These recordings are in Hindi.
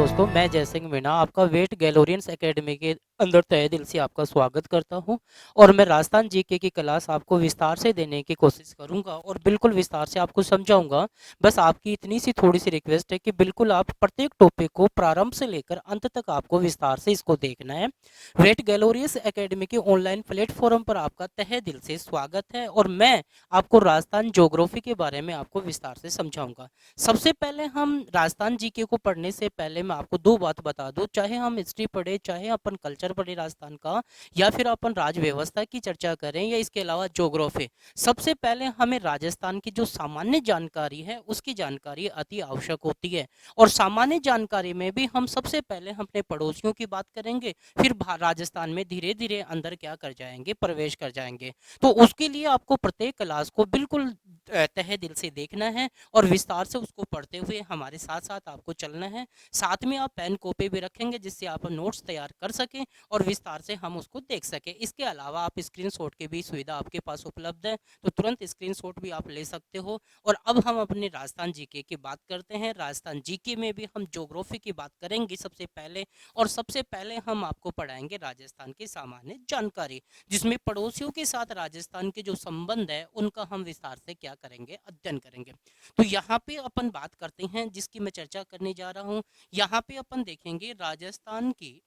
दोस्तों, मैं जय सिंह मीणा आपका वेट गैलोरियंस एकेडमी के अंदर तहे दिल से आपका स्वागत करता हूं। और मैं राजस्थान जीके की क्लास आपको विस्तार से देने की कोशिश करूंगा और बिल्कुल विस्तार से आपको समझाऊंगा। बस आपकी इतनी सी थोड़ी सी रिक्वेस्ट है कि बिल्कुल आप प्रत्येक टॉपिक को प्रारंभ से लेकर अंत तक आपको विस्तार से इसको देखना है। वेट गैलोरियंस एकेडमी के ऑनलाइन प्लेटफॉर्म पर आपका तहे दिल से स्वागत है और मैं आपको राजस्थान ज्योग्राफी के बारे में आपको विस्तार से समझाऊंगा। सबसे पहले हम राजस्थान जीके को पढ़ने से पहले मैं आपको दो बात बता दूं, चाहे हम हिस्ट्री पढ़े, चाहे अपन कल्चर पढ़े राजस्थान का, या फिर अपन राज व्यवस्था की चर्चा करें या इसके अलावा ज्योग्राफी। सबसे पहले हमें राजस्थान की जो सामान्य जानकारी है उसकी जानकारी अति आवश्यक होती है। और सामान्य जानकारी में भी हम सबसे पहले हम अपने पड़ोसियों की बात करेंगे, फिर राजस्थान में धीरे धीरे अंदर क्या कर जाएंगे, प्रवेश कर जाएंगे। तो उसके लिए आपको प्रत्येक क्लास को बिल्कुल तहे दिल से देखना है और विस्तार से उसको पढ़ते हुए हमारे साथ साथ आपको चलना है। साथ में आप पेन कॉपी भी रखेंगे जिससे आप नोट्स तैयार कर सकें और विस्तार से हम उसको देख सकें। इसके अलावा आप स्क्रीनशॉट की भी सुविधा आपके पास उपलब्ध है, तो तुरंत स्क्रीनशॉट भी आप ले सकते हो। और अब हम अपने राजस्थान जीके की बात करते हैं। राजस्थान जीके में भी हम ज्योग्राफी की बात करेंगे सबसे पहले, और सबसे पहले हम आपको पढ़ाएंगे राजस्थान की सामान्य जानकारी, जिसमें पड़ोसियों के साथ राजस्थान के जो संबंध है उनका हम विस्तार से क्या करेंगे, अध्ययन करेंगे। तो यहाँ पे अपन बात करते हैं जिसकी मैं चर्चा करने जा रहा हूँ। यहाँ पे अपन देखेंगे राजस्थान की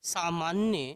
सामान्य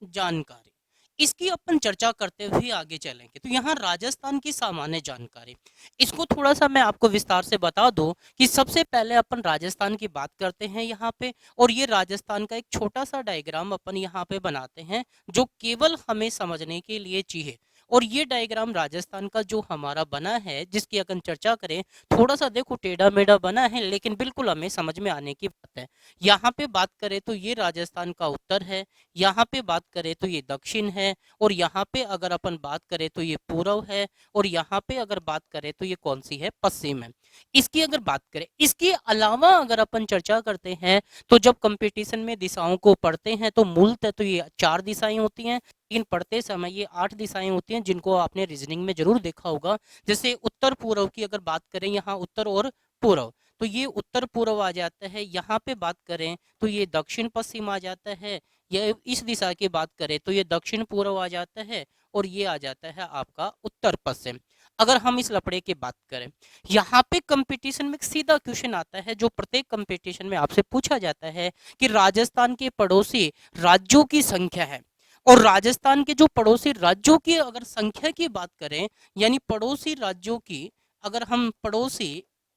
जानकारी, इसकी अपन चर्चा करते हुए आगे चलेंगे। तो यहाँ राजस्थान की सामान्य जानकारी, इसको थोड़ा सा मैं आपको विस्तार से बता दूं कि सबसे पहले अपन राजस्थान की बात करते हैं यहाँ पे। और ये राजस्थान का एक छोटा सा डायग्राम अपन यहाँ पे बनाते हैं जो केवल हमें समझने के लिए चाहिए। और ये डायग्राम राजस्थान का जो हमारा बना है जिसकी अगर चर्चा करें, थोड़ा सा देखो टेढ़ा मेढ़ा बना है लेकिन बिल्कुल हमें समझ में आने की बात है। यहाँ पे बात करें तो ये राजस्थान का उत्तर है, यहाँ पे बात करें तो ये दक्षिण है, और यहाँ पे अगर अपन बात करें तो ये पूर्व है, और यहाँ पे अगर बात करें तो ये कौन सी है, पश्चिम है। इसकी अगर बात करें, इसके अलावा अगर अपन चर्चा करते हैं तो जब कंपटीशन में दिशाओं को पढ़ते हैं तो मूलतः तो ये चार दिशाएं होती हैं, लेकिन पढ़ते समय ये 8 दिशाएं होती हैं जिनको आपने रीजनिंग में जरूर देखा होगा। जैसे उत्तर पूर्व की अगर बात करें, यहाँ उत्तर और पूर्व, तो ये उत्तर पूर्व आ जाता है। यहाँ पे बात करें तो ये दक्षिण पश्चिम आ जाता है। ये इस दिशा की बात करें तो ये दक्षिण पूर्व आ जाता है, और ये आ जाता है आपका उत्तर पश्चिम। अगर हम इस लपड़े की बात करें, यहाँ पे कंपटीशन में एक सीधा क्वेश्चन आता है जो प्रत्येक कंपटीशन में आपसे पूछा जाता है कि राजस्थान के पड़ोसी राज्यों की संख्या है। और राजस्थान के जो पड़ोसी राज्यों की अगर संख्या की बात करें, यानी पड़ोसी राज्यों की, अगर हम पड़ोसी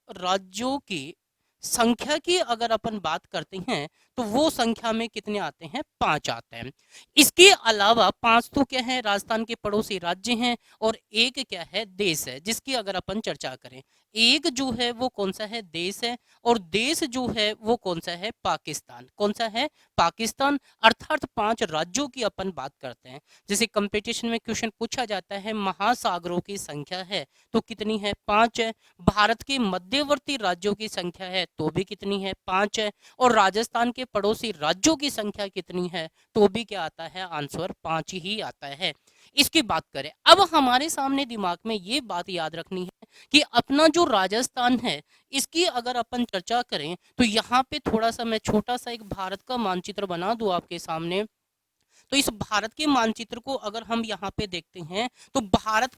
राज्यों की संख्या की अगर अपन बात करते हैं तो वो संख्या में कितने आते हैं, 5 आते हैं। इसके अलावा 5 तो क्या है, राजस्थान के पड़ोसी राज्य हैं, और एक क्या है, देश है, जिसकी अगर अपन चर्चा करें, एक जो है वो कौन सा है, देश है, और देश जो है वो कौन सा है, पाकिस्तान। कौन सा है, पाकिस्तान। अर्थात 5 राज्यों की अपन बात करते हैं। जैसे कंपटीशन में क्वेश्चन पूछा जाता है महासागरों की संख्या है तो कितनी है, 5 है। भारत के मध्यवर्ती राज्यों की संख्या है तो भी कितनी है, 5 है। और राजस्थान के पड़ोसी राज्यों की संख्या कितनी है, तो भी क्या आता है, आंसर 5 ही आता है। इसकी बात करें, अब हमारे सामने दिमाग में ये बात याद रखनी है कि अपना जो राजस्थान है इसकी अगर अपन चर्चा करें तो यहाँ पे थोड़ा सा मैं छोटा सा एक भारत का मानचित्र बना दूं आपके सामने। तो इस भारत के मानचित्र को अगर हम यहाँ पे देखते हैं तो भारत,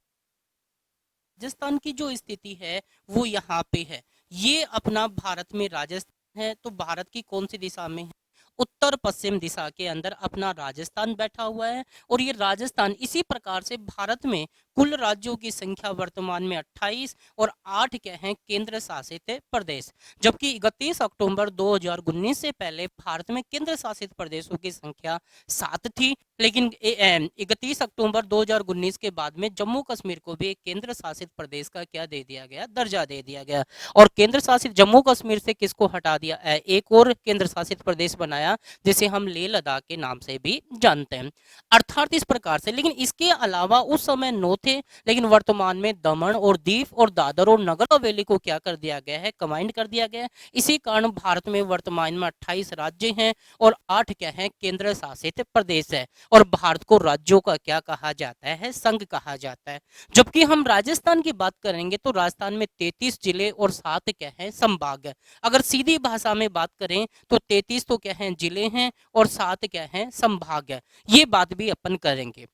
राजस्थान की जो स्थिति है वो यहाँ पे है। ये अपना भारत में राजस्थान है, तो भारत की कौन सी दिशा में है, उत्तर पश्चिम दिशा के अंदर अपना राजस्थान बैठा हुआ है। और ये राजस्थान इसी प्रकार से भारत में कुल राज्यों की संख्या वर्तमान में 28, और 8 क्या हैं, केंद्र शासित प्रदेश। जबकि 31 अक्टूबर 2019 से पहले भारत में केंद्र शासित प्रदेशों की संख्या 7 थी, लेकिन 31 अक्टूबर 2019 के बाद में जम्मू कश्मीर को भी एक केंद्र शासित प्रदेश का क्या दे दिया गया, दर्जा दे दिया गया। और केंद्र शासित जम्मू कश्मीर से किसको हटा दिया, एक और केंद्र शासित प्रदेश बनाया जिसे हम लेह लद्दाख के नाम से भी जानते हैं। अर्थात इस प्रकार से, लेकिन इसके अलावा उस समय 9 थे थे, लेकिन वर्तमान में दमन और दीव और दादर और नगर हवेली को क्या कर दिया गया है, कंबाइंड कर दिया गया है। इसी कारण भारत में वर्तमान में 28 राज्य हैं और 8 क्या है, केंद्र शासित प्रदेश है। और भारत को राज्यों का क्या कहा जाता है, संघ कहा जाता है। जबकि हम राजस्थान की बात करेंगे तो राजस्थान में 33 जिले और 7 क्या है, संभाग है। अगर सीधी भाषा में बात करें तो 33 तो क्या है, जिले हैं और 7 क्या है, संभाग है। ये बात भी अपन करेंगे।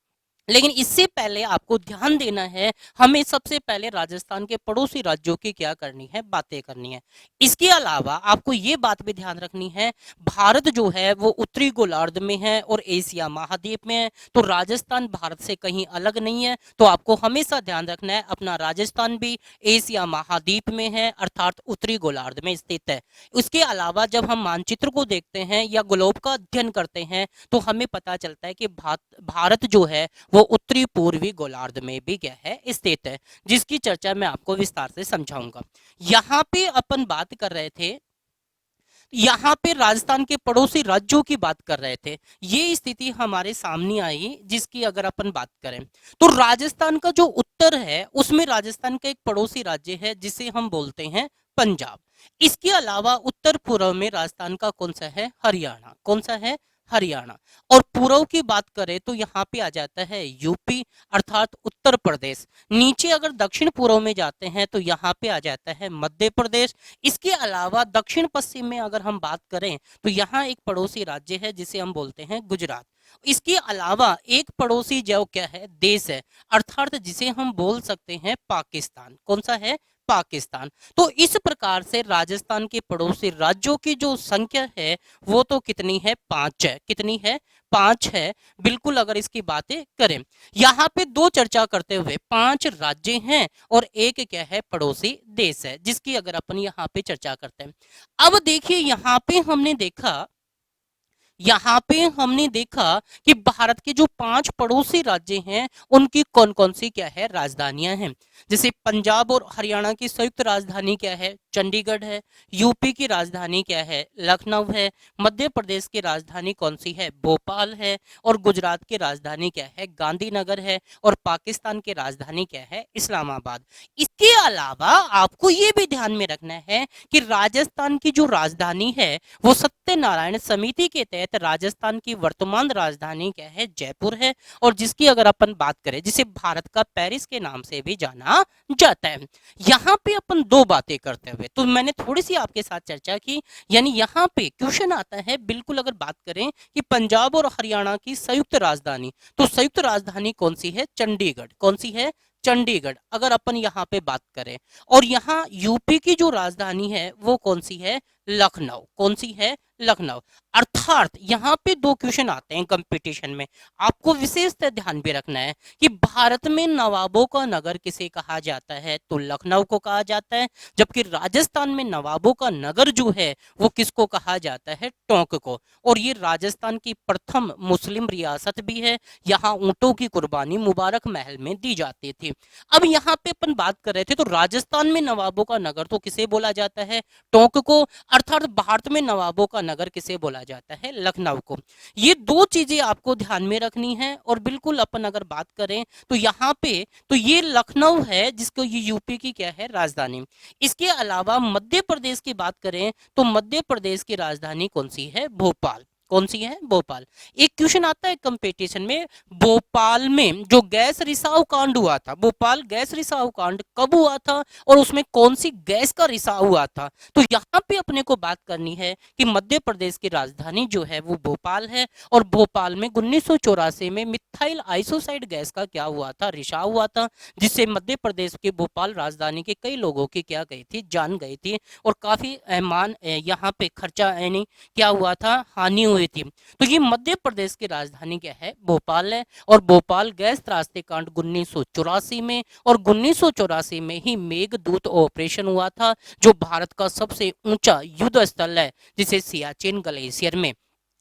लेकिन इससे पहले आपको ध्यान देना है, हमें सबसे पहले राजस्थान के पड़ोसी राज्यों की क्या करनी है, बातें करनी है। इसके अलावा आपको ये बात भी ध्यान रखनी है, भारत जो है वो उत्तरी गोलार्ध में है और एशिया महाद्वीप में है, तो राजस्थान भारत से कहीं अलग नहीं है। तो आपको हमेशा ध्यान रखना है, अपना राजस्थान भी एशिया महाद्वीप में है, अर्थात उत्तरी गोलार्ध में स्थित है। उसके अलावा जब हम मानचित्र को देखते हैं या ग्लोब का अध्ययन करते हैं तो हमें पता चलता है कि भारत जो है वो उत्तरी पूर्वी गोलार्ध में भी क्या है, स्थित है, जिसकी चर्चा मैं आपको विस्तार से समझाऊंगा। यहाँ पे अपन बात कर रहे थे, यहाँ पे राजस्थान के पड़ोसी राज्यों की बात कर रहे थे, ये स्थिति हमारे सामने आई जिसकी अगर अपन बात करें तो राजस्थान का जो उत्तर है उसमें राजस्थान का एक पड़ोसी राज्य है जिसे हम बोलते हैं पंजाब। इसके अलावा उत्तर पूर्व में राजस्थान का कौन सा है, हरियाणा। कौन सा है, हरियाणा। और पूर्व की बात करें तो यहाँ पे आ जाता है यूपी अर्थात उत्तर प्रदेश। नीचे अगर दक्षिण पूर्व में जाते हैं तो यहाँ पे आ जाता है मध्य प्रदेश। इसके अलावा दक्षिण पश्चिम में अगर हम बात करें तो यहाँ एक पड़ोसी राज्य है जिसे हम बोलते हैं गुजरात। इसके अलावा एक पड़ोसी जो क्या है, देश है, अर्थात जिसे हम बोल सकते हैं पाकिस्तान। कौन सा है, पाकिस्तान। तो इस प्रकार से राजस्थान के पड़ोसी राज्यों की जो संख्या है वो तो कितनी है, 5 है। कितनी है, 5 है। बिल्कुल अगर इसकी बातें करें, यहाँ पे दो चर्चा करते हुए 5 राज्य हैं और एक क्या है, पड़ोसी देश है, जिसकी अगर अपन यहाँ पे चर्चा करते हैं। अब देखिए यहाँ पे हमने देखा कि भारत के जो 5 पड़ोसी राज्य हैं उनकी कौन कौन सी क्या है, राजधानियां हैं। जैसे पंजाब और हरियाणा की संयुक्त राजधानी क्या है, चंडीगढ़ है। यूपी की राजधानी क्या है, लखनऊ है। मध्य प्रदेश की राजधानी कौन सी है, भोपाल है। और गुजरात की राजधानी क्या है, गांधीनगर है। और पाकिस्तान की राजधानी क्या है, इस्लामाबाद। इसके अलावा आपको ये भी ध्यान में रखना है कि राजस्थान की जो राजधानी है वो सत्यनारायण समिति के तहत राजस्थान की वर्तमान राजधानी क्या है, जयपुर है। और जिसकी अगर अपन बात करें, जिसे भारत का पेरिस के नाम से भी जाना जाता है। यहाँ पे अपन दो बातें करते हुए तो मैंने थोड़ी सी आपके साथ चर्चा की, यानी यहाँ पे क्वेश्चन आता है, बिल्कुल अगर बात करें कि पंजाब और हरियाणा की संयुक्त राजधानी, तो संयुक्त राजधानी कौन सी है, चंडीगढ़। कौन सी है, चंडीगढ़। अगर अपन यहाँ पे बात करें, और यहाँ यूपी की जो राजधानी है वो कौन सी है, लखनऊ। कौन सी है, लखनऊ। अर्थात यहाँ पे दो क्वेश्चन आते हैं कंपटीशन में, आपको विशेषतः ध्यान भी रखना है कि भारत में नवाबों का नगर किसे कहा जाता है, तो लखनऊ को कहा जाता है। जबकि राजस्थान में नवाबों का नगर जो है वो किसको कहा जाता है, टोंक को। और ये राजस्थान की प्रथम मुस्लिम रियासत भी है, यहाँ ऊंटों की कुर्बानी मुबारक महल में दी जाती थी। अब यहाँ पे अपन बात कर रहे थे तो राजस्थान में नवाबों का नगर तो किसे बोला जाता है, टोंक को। अर्थात भारत में नवाबों का नगर किसे बोला जाता है, लखनऊ को। ये दो चीजें आपको ध्यान में रखनी है। और बिल्कुल अपन अगर बात करें तो यहाँ पे तो ये लखनऊ है जिसको ये यूपी की क्या है, राजधानी। इसके अलावा मध्य प्रदेश की बात करें तो मध्य प्रदेश की राजधानी कौन सी है, भोपाल। कौन सी है, भोपाल। एक क्वेश्चन आता है कंपटीशन में, भोपाल में जो गैस रिसाव कांड हुआ था, भोपाल गैस रिसाव कांड कब हुआ था और उसमें कौन सी गैस का रिसाव हुआ था। तो यहाँ पे अपने को बात करनी है कि मध्य प्रदेश की राजधानी जो है वो भोपाल है। और भोपाल में 1984 में मिथाइल आइसोसाइड गैस का क्या हुआ था, रिसाव हुआ था, जिससे मध्य प्रदेश के भोपाल राजधानी के कई लोगों की क्या गई थी, जान गई थी। और काफी मान यहाँ पे खर्चा यानी क्या हुआ था, हानि हुई थी। तो ये मध्य प्रदेश की राजधानी क्या है, भोपाल है। और भोपाल गैस त्रासदी कांड 1984 में, और 1984 में ही मेघदूत ऑपरेशन हुआ था, जो भारत का सबसे ऊंचा युद्ध स्थल है, जिसे सियाचिन ग्लेशियर में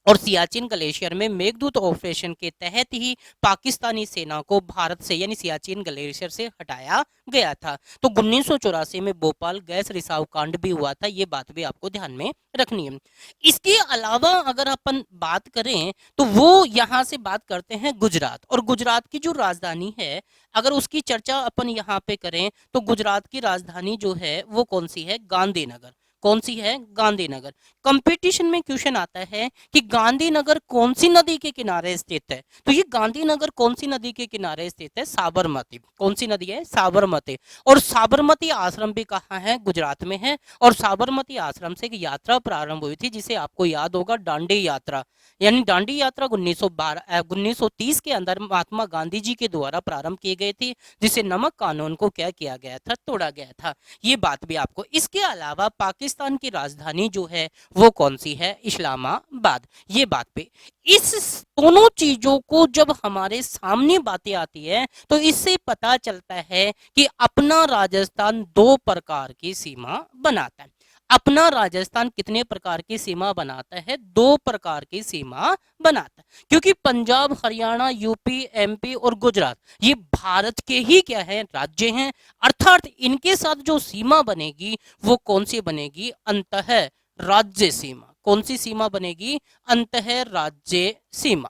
और सियाचिन ग्लेशियर में मेघदूत ऑपरेशन के तहत ही पाकिस्तानी सेना को भारत से यानी सियाचिन ग्लेशियर से हटाया गया था। तो 1984 में भोपाल गैस रिसाव कांड भी हुआ था, ये बात भी आपको ध्यान में रखनी है। इसके अलावा अगर अपन बात करें तो वो यहाँ से बात करते हैं गुजरात, और गुजरात की जो राजधानी है अगर उसकी चर्चा अपन यहाँ पे करें तो गुजरात की राजधानी जो है वो कौन सी है, गांधीनगर। कौन सी है, गांधीनगर। कंपटीशन में क्वेश्चन आता है कि गांधीनगर कौन सी नदी के किनारे स्थित है, तो ये गांधीनगर कौन सी नदी के किनारे स्थित है, साबरमती। कौन सी नदी है, साबरमती। और साबरमती आश्रम भी कहाँ है, गुजरात में है। और साबरमती आश्रम से एक यात्रा प्रारंभ हुई थी जिसे आपको याद होगा, दांडी यात्रा। यानी दांडी यात्रा 1930 के अंदर महात्मा गांधी जी के द्वारा प्रारंभ की गई थी, जिसे नमक कानून को क्या किया गया था, तोड़ा गया था। ये बात भी आपको। इसके अलावा पाकिस्तान की राजधानी जो है वो कौन सी है, इस्लामाबाद। ये बात पे इस दोनों चीजों को जब हमारे सामने बातें आती है तो इससे पता चलता है कि अपना राजस्थान दो प्रकार की सीमा बनाता है। अपना राजस्थान कितने प्रकार की सीमा बनाता है, दो प्रकार की सीमा बनाता है। क्योंकि पंजाब, हरियाणा, यूपी, एमपी और गुजरात ये भारत के ही क्या है, राज्य हैं। अर्थात इनके साथ जो सीमा बनेगी वो कौन सी बनेगी, अंतः राज्य सीमा। कौन सी सीमा बनेगी, अंतः राज्य सीमा।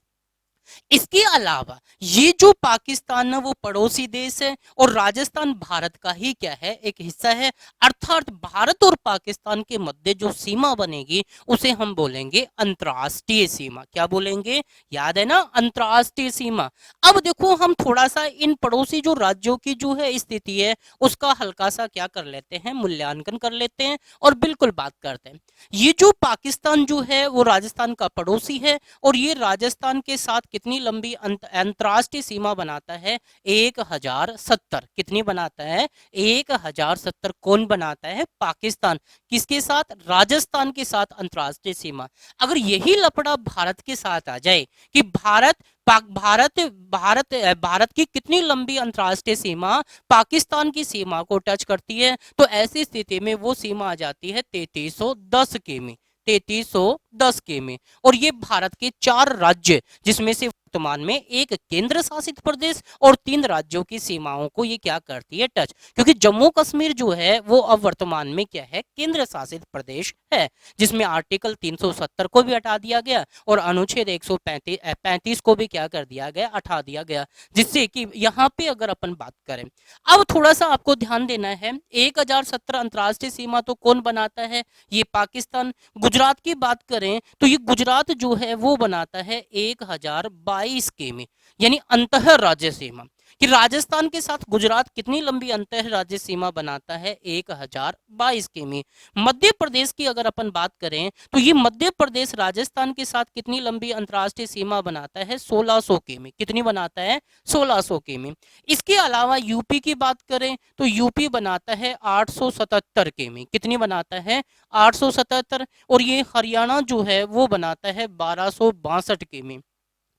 इसके अलावा ये जो पाकिस्तान है वो पड़ोसी देश है और राजस्थान भारत का ही क्या है, एक हिस्सा है। अर्थात भारत और पाकिस्तान के मध्य जो सीमा बनेगी उसे हम बोलेंगे अंतर्राष्ट्रीय सीमा। क्या बोलेंगे, याद है ना, अंतर्राष्ट्रीय सीमा। अब देखो हम थोड़ा सा इन पड़ोसी जो राज्यों की जो है स्थिति है उसका हल्का सा क्या कर लेते हैं, मूल्यांकन कर लेते हैं और बिल्कुल बात करते हैं। ये जो पाकिस्तान जो है वो राजस्थान का पड़ोसी है और ये राजस्थान के साथ कितनी लंबी अंतर्राष्ट्रीय सीमा बनाता है, 1070। कितनी बनाता है, 1070। कौन बनाता है, पाकिस्तान। किसके साथ, राजस्थान के साथ अंतर्राष्ट्रीय सीमा। अगर यही लफड़ा भारत के साथ आ जाए कि भारत भारत भारत भारत की कितनी लंबी अंतर्राष्ट्रीय सीमा पाकिस्तान की सीमा को टच करती है, तो ऐसी स्थिति में वो सीमा आ जाती है 3310 किमी। 3310 किमी। और ये भारत के 4 राज्य, जिसमें से वर्तमान में एक केंद्र शासित प्रदेश और 3 राज्यों की सीमाओं को ये क्या करती है, टच। क्योंकि जम्मू कश्मीर जो है वो अब वर्तमान में क्या है, केंद्र शासित प्रदेश है, जिसमें आर्टिकल 370 को भी हटा दिया गया और अनुच्छेद 135 को भी क्या कर दिया गया, हटा दिया गया। जिससे कि यहाँ पे अगर अपन बात करें, अब थोड़ा सा आपको ध्यान देना है, 1070 अंतर्राष्ट्रीय सीमा तो कौन बनाता है, ये पाकिस्तान। गुजरात की बात करें तो ये गुजरात जो है वो बनाता है 1022 किमी, यानी अंतः राज्य सीमा। कि राजस्थान के साथ गुजरात कितनी लंबी अंतः राज्य सीमा बनाता है, 1022 किमी। मध्य प्रदेश की अगर अपन बात करें तो ये मध्य प्रदेश राजस्थान के साथ कितनी लंबी अंतर्राष्ट्रीय सीमा बनाता है, 1600 किमी। कितनी बनाता है, 1600 किमी। इसके अलावा यूपी की बात करें तो यूपी बनाता है 877 किमी। कितनी बनाता है, 877। और ये हरियाणा जो है वो बनाता है 1262 किमी।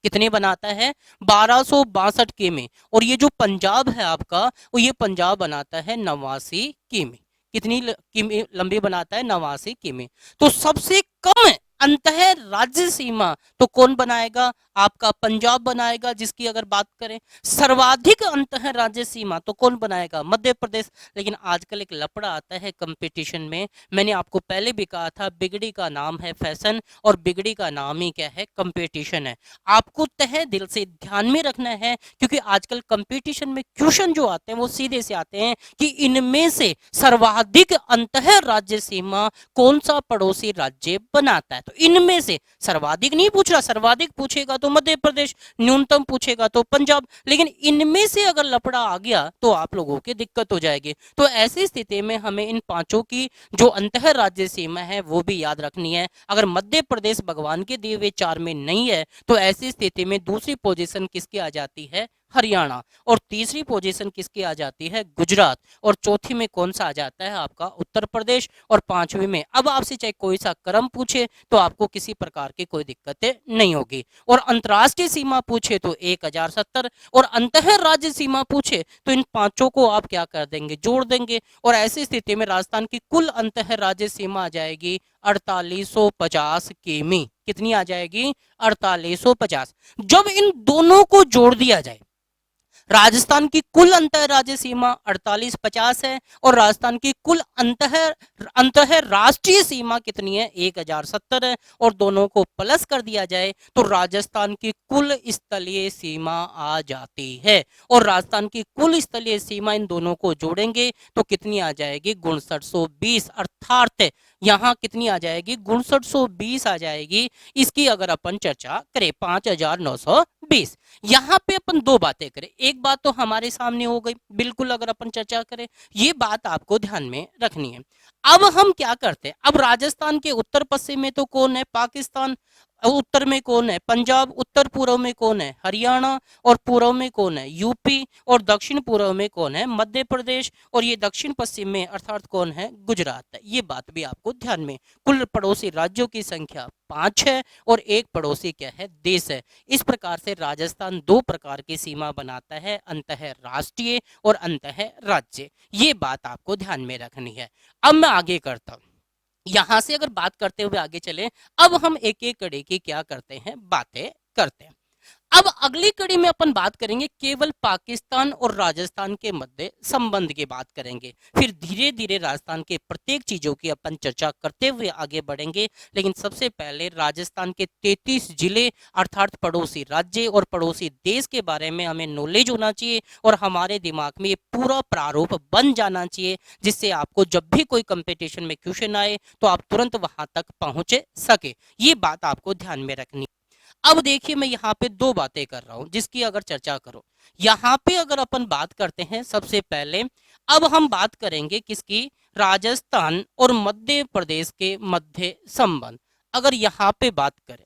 कितने बनाता है, 1262 किमी। और ये जो पंजाब है आपका, वो ये पंजाब बनाता है 89 किमी। कितनी किमी लंबी बनाता है, 89 किमी। तो सबसे कम अंतः राज्य सीमा तो कौन बनाएगा, आपका पंजाब बनाएगा। जिसकी अगर बात करें सर्वाधिक अंतः राज्य सीमा तो कौन बनाएगा, मध्य प्रदेश। लेकिन आजकल एक लफड़ा आता है कंपटीशन में, मैंने आपको पहले भी कहा था, बिगड़ी का नाम है फैशन और बिगड़ी का नाम ही क्या है, कंपटीशन है। आपको तहे दिल से ध्यान में रखना है, क्योंकि आजकल कंपटीशन में क्वेश्चन जो आते हैं वो सीधे से आते हैं कि इनमें से सर्वाधिक अंतः राज्य सीमा कौन सा पड़ोसी राज्य बनाता है। तो इनमें से सर्वाधिक नहीं पूछ रहा, सर्वाधिक पूछेगा तो मध्य प्रदेश, न्यूनतम पूछेगा तो पंजाब। लेकिन इनमें से अगर लफड़ा आ गया तो आप लोगों की दिक्कत हो जाएगी। तो ऐसी स्थिति में हमें इन पांचों की जो अंतः राज्य सीमा है वो भी याद रखनी है। अगर मध्य प्रदेश भगवान के दिए हुए 4 में नहीं है तो ऐसी स्थिति में दूसरी पोजीशन किसकी आ जाती है, हरियाणा। और तीसरी पोजीशन किसकी आ जाती है, गुजरात। और चौथी में कौन सा आ जाता है, आपका उत्तर प्रदेश। और पांचवी में अब आपसे चाहे कोई सा क्रम पूछे तो आपको किसी प्रकार की कोई दिक्कतें नहीं होगी। और अंतर्राष्ट्रीय सीमा पूछे तो 1070 और अंतः राज्य सीमा पूछे तो इन पांचों को आप क्या कर देंगे, जोड़ देंगे। और ऐसी स्थिति में राजस्थान की कुल अंतः राज्य सीमा आ जाएगी 4850 किमी। कितनी आ जाएगी? 4850। जब इन दोनों को जोड़ दिया जाए, राजस्थान की कुल अंतर राज्य सीमा 4850 है और राजस्थान की कुल अंतर राष्ट्रीय सीमा कितनी है? 1070 है। और दोनों को प्लस कर दिया जाए तो राजस्थान की कुल स्थलीय सीमा आ जाती है। और राजस्थान की कुल स्थलीय सीमा इन दोनों को जोड़ेंगे तो कितनी आ जाएगी? 5920। अर्थात यहाँ कितनी आ जाएगी? 5920 आ जाएगी। इसकी अगर अपन चर्चा करें 5920। यहाँ पे अपन दो बातें करें, एक बात तो हमारे सामने हो गई, बिल्कुल अगर अपन चर्चा करें, ये बात आपको ध्यान में रखनी है। अब हम क्या करते हैं, अब राजस्थान के उत्तर पश्चिम में तो कौन है? पाकिस्तान। उत्तर में कौन है? पंजाब। उत्तर पूर्व में कौन है? हरियाणा। और पूर्व में कौन है? यूपी। और दक्षिण पूर्व में कौन है? मध्य प्रदेश। और ये दक्षिण पश्चिम में अर्थात कौन है? गुजरात। ये बात भी आपको ध्यान में। कुल पड़ोसी राज्यों की संख्या 5 है और एक पड़ोसी क्या है? देश है। इस प्रकार से राजस्थान दो प्रकार की सीमा बनाता है, अंतः राष्ट्रीय और अंतः राज्य। ये बात आपको ध्यान में रखनी है। अब मैं आगे करता हूं, यहां से अगर बात करते हुए आगे चले, अब हम एक एक कड़ी की क्या करते हैं? बातें करते हैं। अब अगली कड़ी में अपन बात करेंगे केवल पाकिस्तान और राजस्थान के मध्य संबंध की बात करेंगे। फिर धीरे धीरे राजस्थान के प्रत्येक चीजों की अपन चर्चा करते हुए आगे बढ़ेंगे। लेकिन सबसे पहले राजस्थान के 33 जिले अर्थात पड़ोसी राज्य और पड़ोसी देश के बारे में हमें नॉलेज होना चाहिए और हमारे दिमाग में ये पूरा प्रारूप बन जाना चाहिए, जिससे आपको जब भी कोई कंपटीशन में क्वेश्चन आए तो आप तुरंत वहां तक पहुंच सके। ये बात आपको ध्यान में रखनी। अब देखिए मैं यहाँ पे दो बातें कर रहा हूं जिसकी अगर चर्चा करो, यहाँ पे अगर अपन बात करते हैं सबसे पहले, अब हम बात करेंगे किसकी? राजस्थान और मध्य प्रदेश के मध्य संबंध। अगर यहाँ पे बात करें,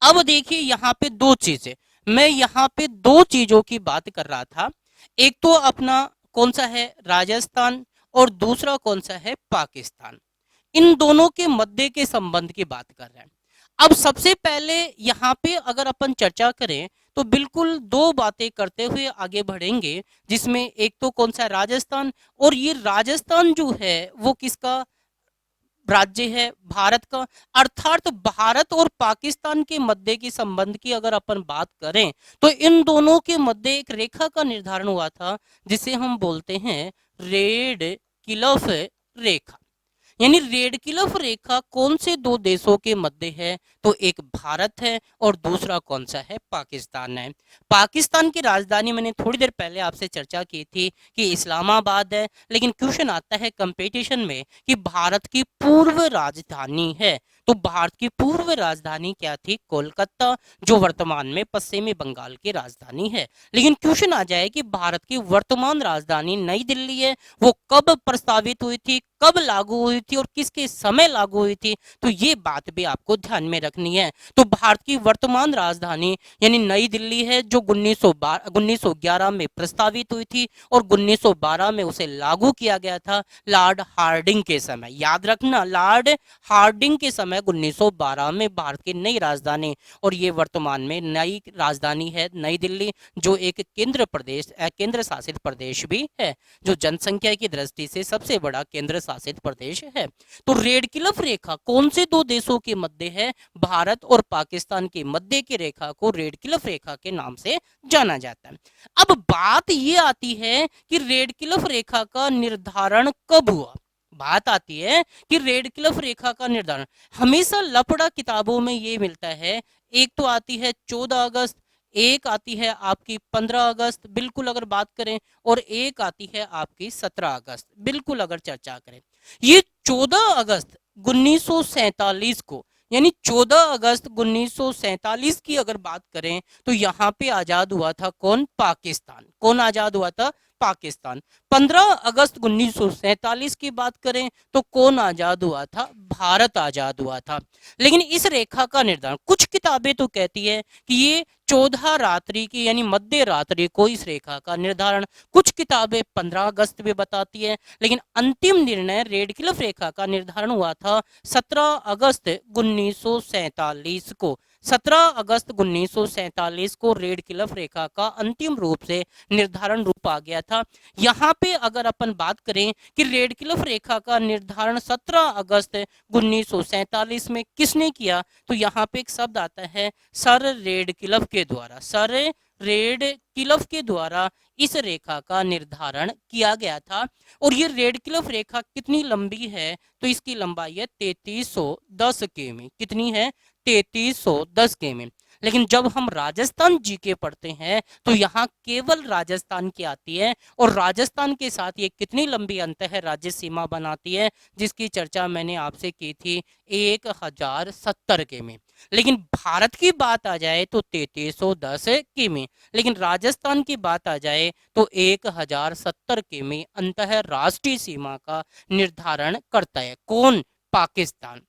अब देखिए यहाँ पे दो चीजें, मैं यहाँ पे दो चीजों की बात कर रहा था। एक तो अपना कौन सा है? राजस्थान। और दूसरा कौन सा है? पाकिस्तान। इन दोनों के मध्य के संबंध की बात कर रहे हैं। अब सबसे पहले यहाँ पे अगर अपन चर्चा करें तो बिल्कुल दो बातें करते हुए आगे बढ़ेंगे, जिसमें एक तो कौन सा? राजस्थान। और ये राजस्थान जो है वो किसका राज्य है? भारत का। अर्थात भारत और पाकिस्तान के मध्य की संबंध की अगर अपन बात करें तो इन दोनों के मध्य एक रेखा का निर्धारण हुआ था जिसे हम बोलते हैं रेड क्लिफ रेखा। यानी रेड क्लिफ रेखा कौन से दो देशों के मध्य है? तो एक भारत है और दूसरा कौन सा है? पाकिस्तान है। पाकिस्तान की राजधानी मैंने थोड़ी देर पहले आपसे चर्चा की थी कि इस्लामाबाद है, लेकिन क्वेश्चन आता है कंपटीशन में कि भारत की पूर्व राजधानी है, तो भारत की पूर्व राजधानी क्या थी? कोलकाता, जो वर्तमान में पश्चिमी बंगाल की राजधानी है। लेकिन क्वेश्चन आ जाए कि भारत की वर्तमान राजधानी नई दिल्ली है, वो कब प्रस्तावित हुई थी, कब लागू हुई थी और किसके समय लागू हुई थी, तो ये बात भी आपको ध्यान में रखनी है। तो भारत की वर्तमान राजधानी यानी नई दिल्ली है, जो 1911 में प्रस्तावित हुई थी और 1912 में उसे लागू किया गया था लॉर्ड हार्डिंग के समय। याद रखना, लॉर्ड हार्डिंग के समय 1912 में भारत की नई राजधानी, और ये वर्तमान में नई राजधानी है नई दिल्ली, जो एक केंद्र शासित प्रदेश भी है, जो जनसंख्या की दृष्टि से सबसे बड़ा केंद्र शासित प्रदेश है। तो रेड क्लिफ रेखा कौन से दो देशों के मध्य है? भारत और पाकिस्तान के मध्य की रेखा को रेड क्लिफ रेखा के नाम से जाना जाता है। अब बात ये आती है कि रेड क्लिफ रेखा का निर्धारण कब हुआ? बात आती है कि रेड क्लिफ रेखा का निर्धारण हमेशा लफड़ा किताबों में ये मिलता है। एक तो आती है 14 अगस्त, एक आती है आपकी 15 अगस्त, बिल्कुल अगर बात करें, और एक आती है आपकी 17 अगस्त, बिल्कुल अगर चर्चा करें। ये 14 अगस्त 1947 को, यानी 14 अगस्त 1947 की अगर बात करें तो यहाँ पे आजाद हुआ था कौन? पाकिस्तान। कौन आजाद हुआ था? पाकिस्तान। 15 अगस्त 1947 की बात करें तो कौन आजाद हुआ था? भारत आजाद हुआ था। लेकिन इस रेखा का निर्धारण कुछ किताबें तो कहती है कि ये 14 रात्रि की यानी मध्य रात्रि को इस रेखा का निर्धारण, कुछ किताबें 15 अगस्त भी बताती है, लेकिन अंतिम निर्णय रेड क्लिफ रेखा का निर्धारण हुआ था 17 अगस्त 1947 को। 17 अगस्त 1947 को रेड क्लिफ रेखा का अंतिम रूप से निर्धारण रूप आ गया था। यहाँ पे अगर अपन बात करें कि रेड क्लिफ रेखा का निर्धारण 17 अगस्त 1947 में किसने किया, तो यहाँ पे एक शब्द आता है सर रेड क्लिफ के द्वारा। सर रेड क्लिफ के द्वारा इस रेखा का निर्धारण किया गया था। और ये रेड क्लिफ रेखा कितनी लंबी है, तो इसकी लंबाई है 3310 किमी। कितनी है? 3310 किमी। लेकिन जब हम राजस्थान जीके पढ़ते हैं तो यहाँ केवल राजस्थान की आती है, और राजस्थान के साथ ये कितनी लंबी अंतः राज्य सीमा बनाती है, जिसकी चर्चा मैंने आपसे की थी 1070 किमी। लेकिन भारत की बात आ जाए तो 3310 किमी, लेकिन राजस्थान की बात आ जाए तो 1070 किमी अंतः राष्ट्रीय सीमा का निर्धारण करता है। कौन? पाकिस्तान।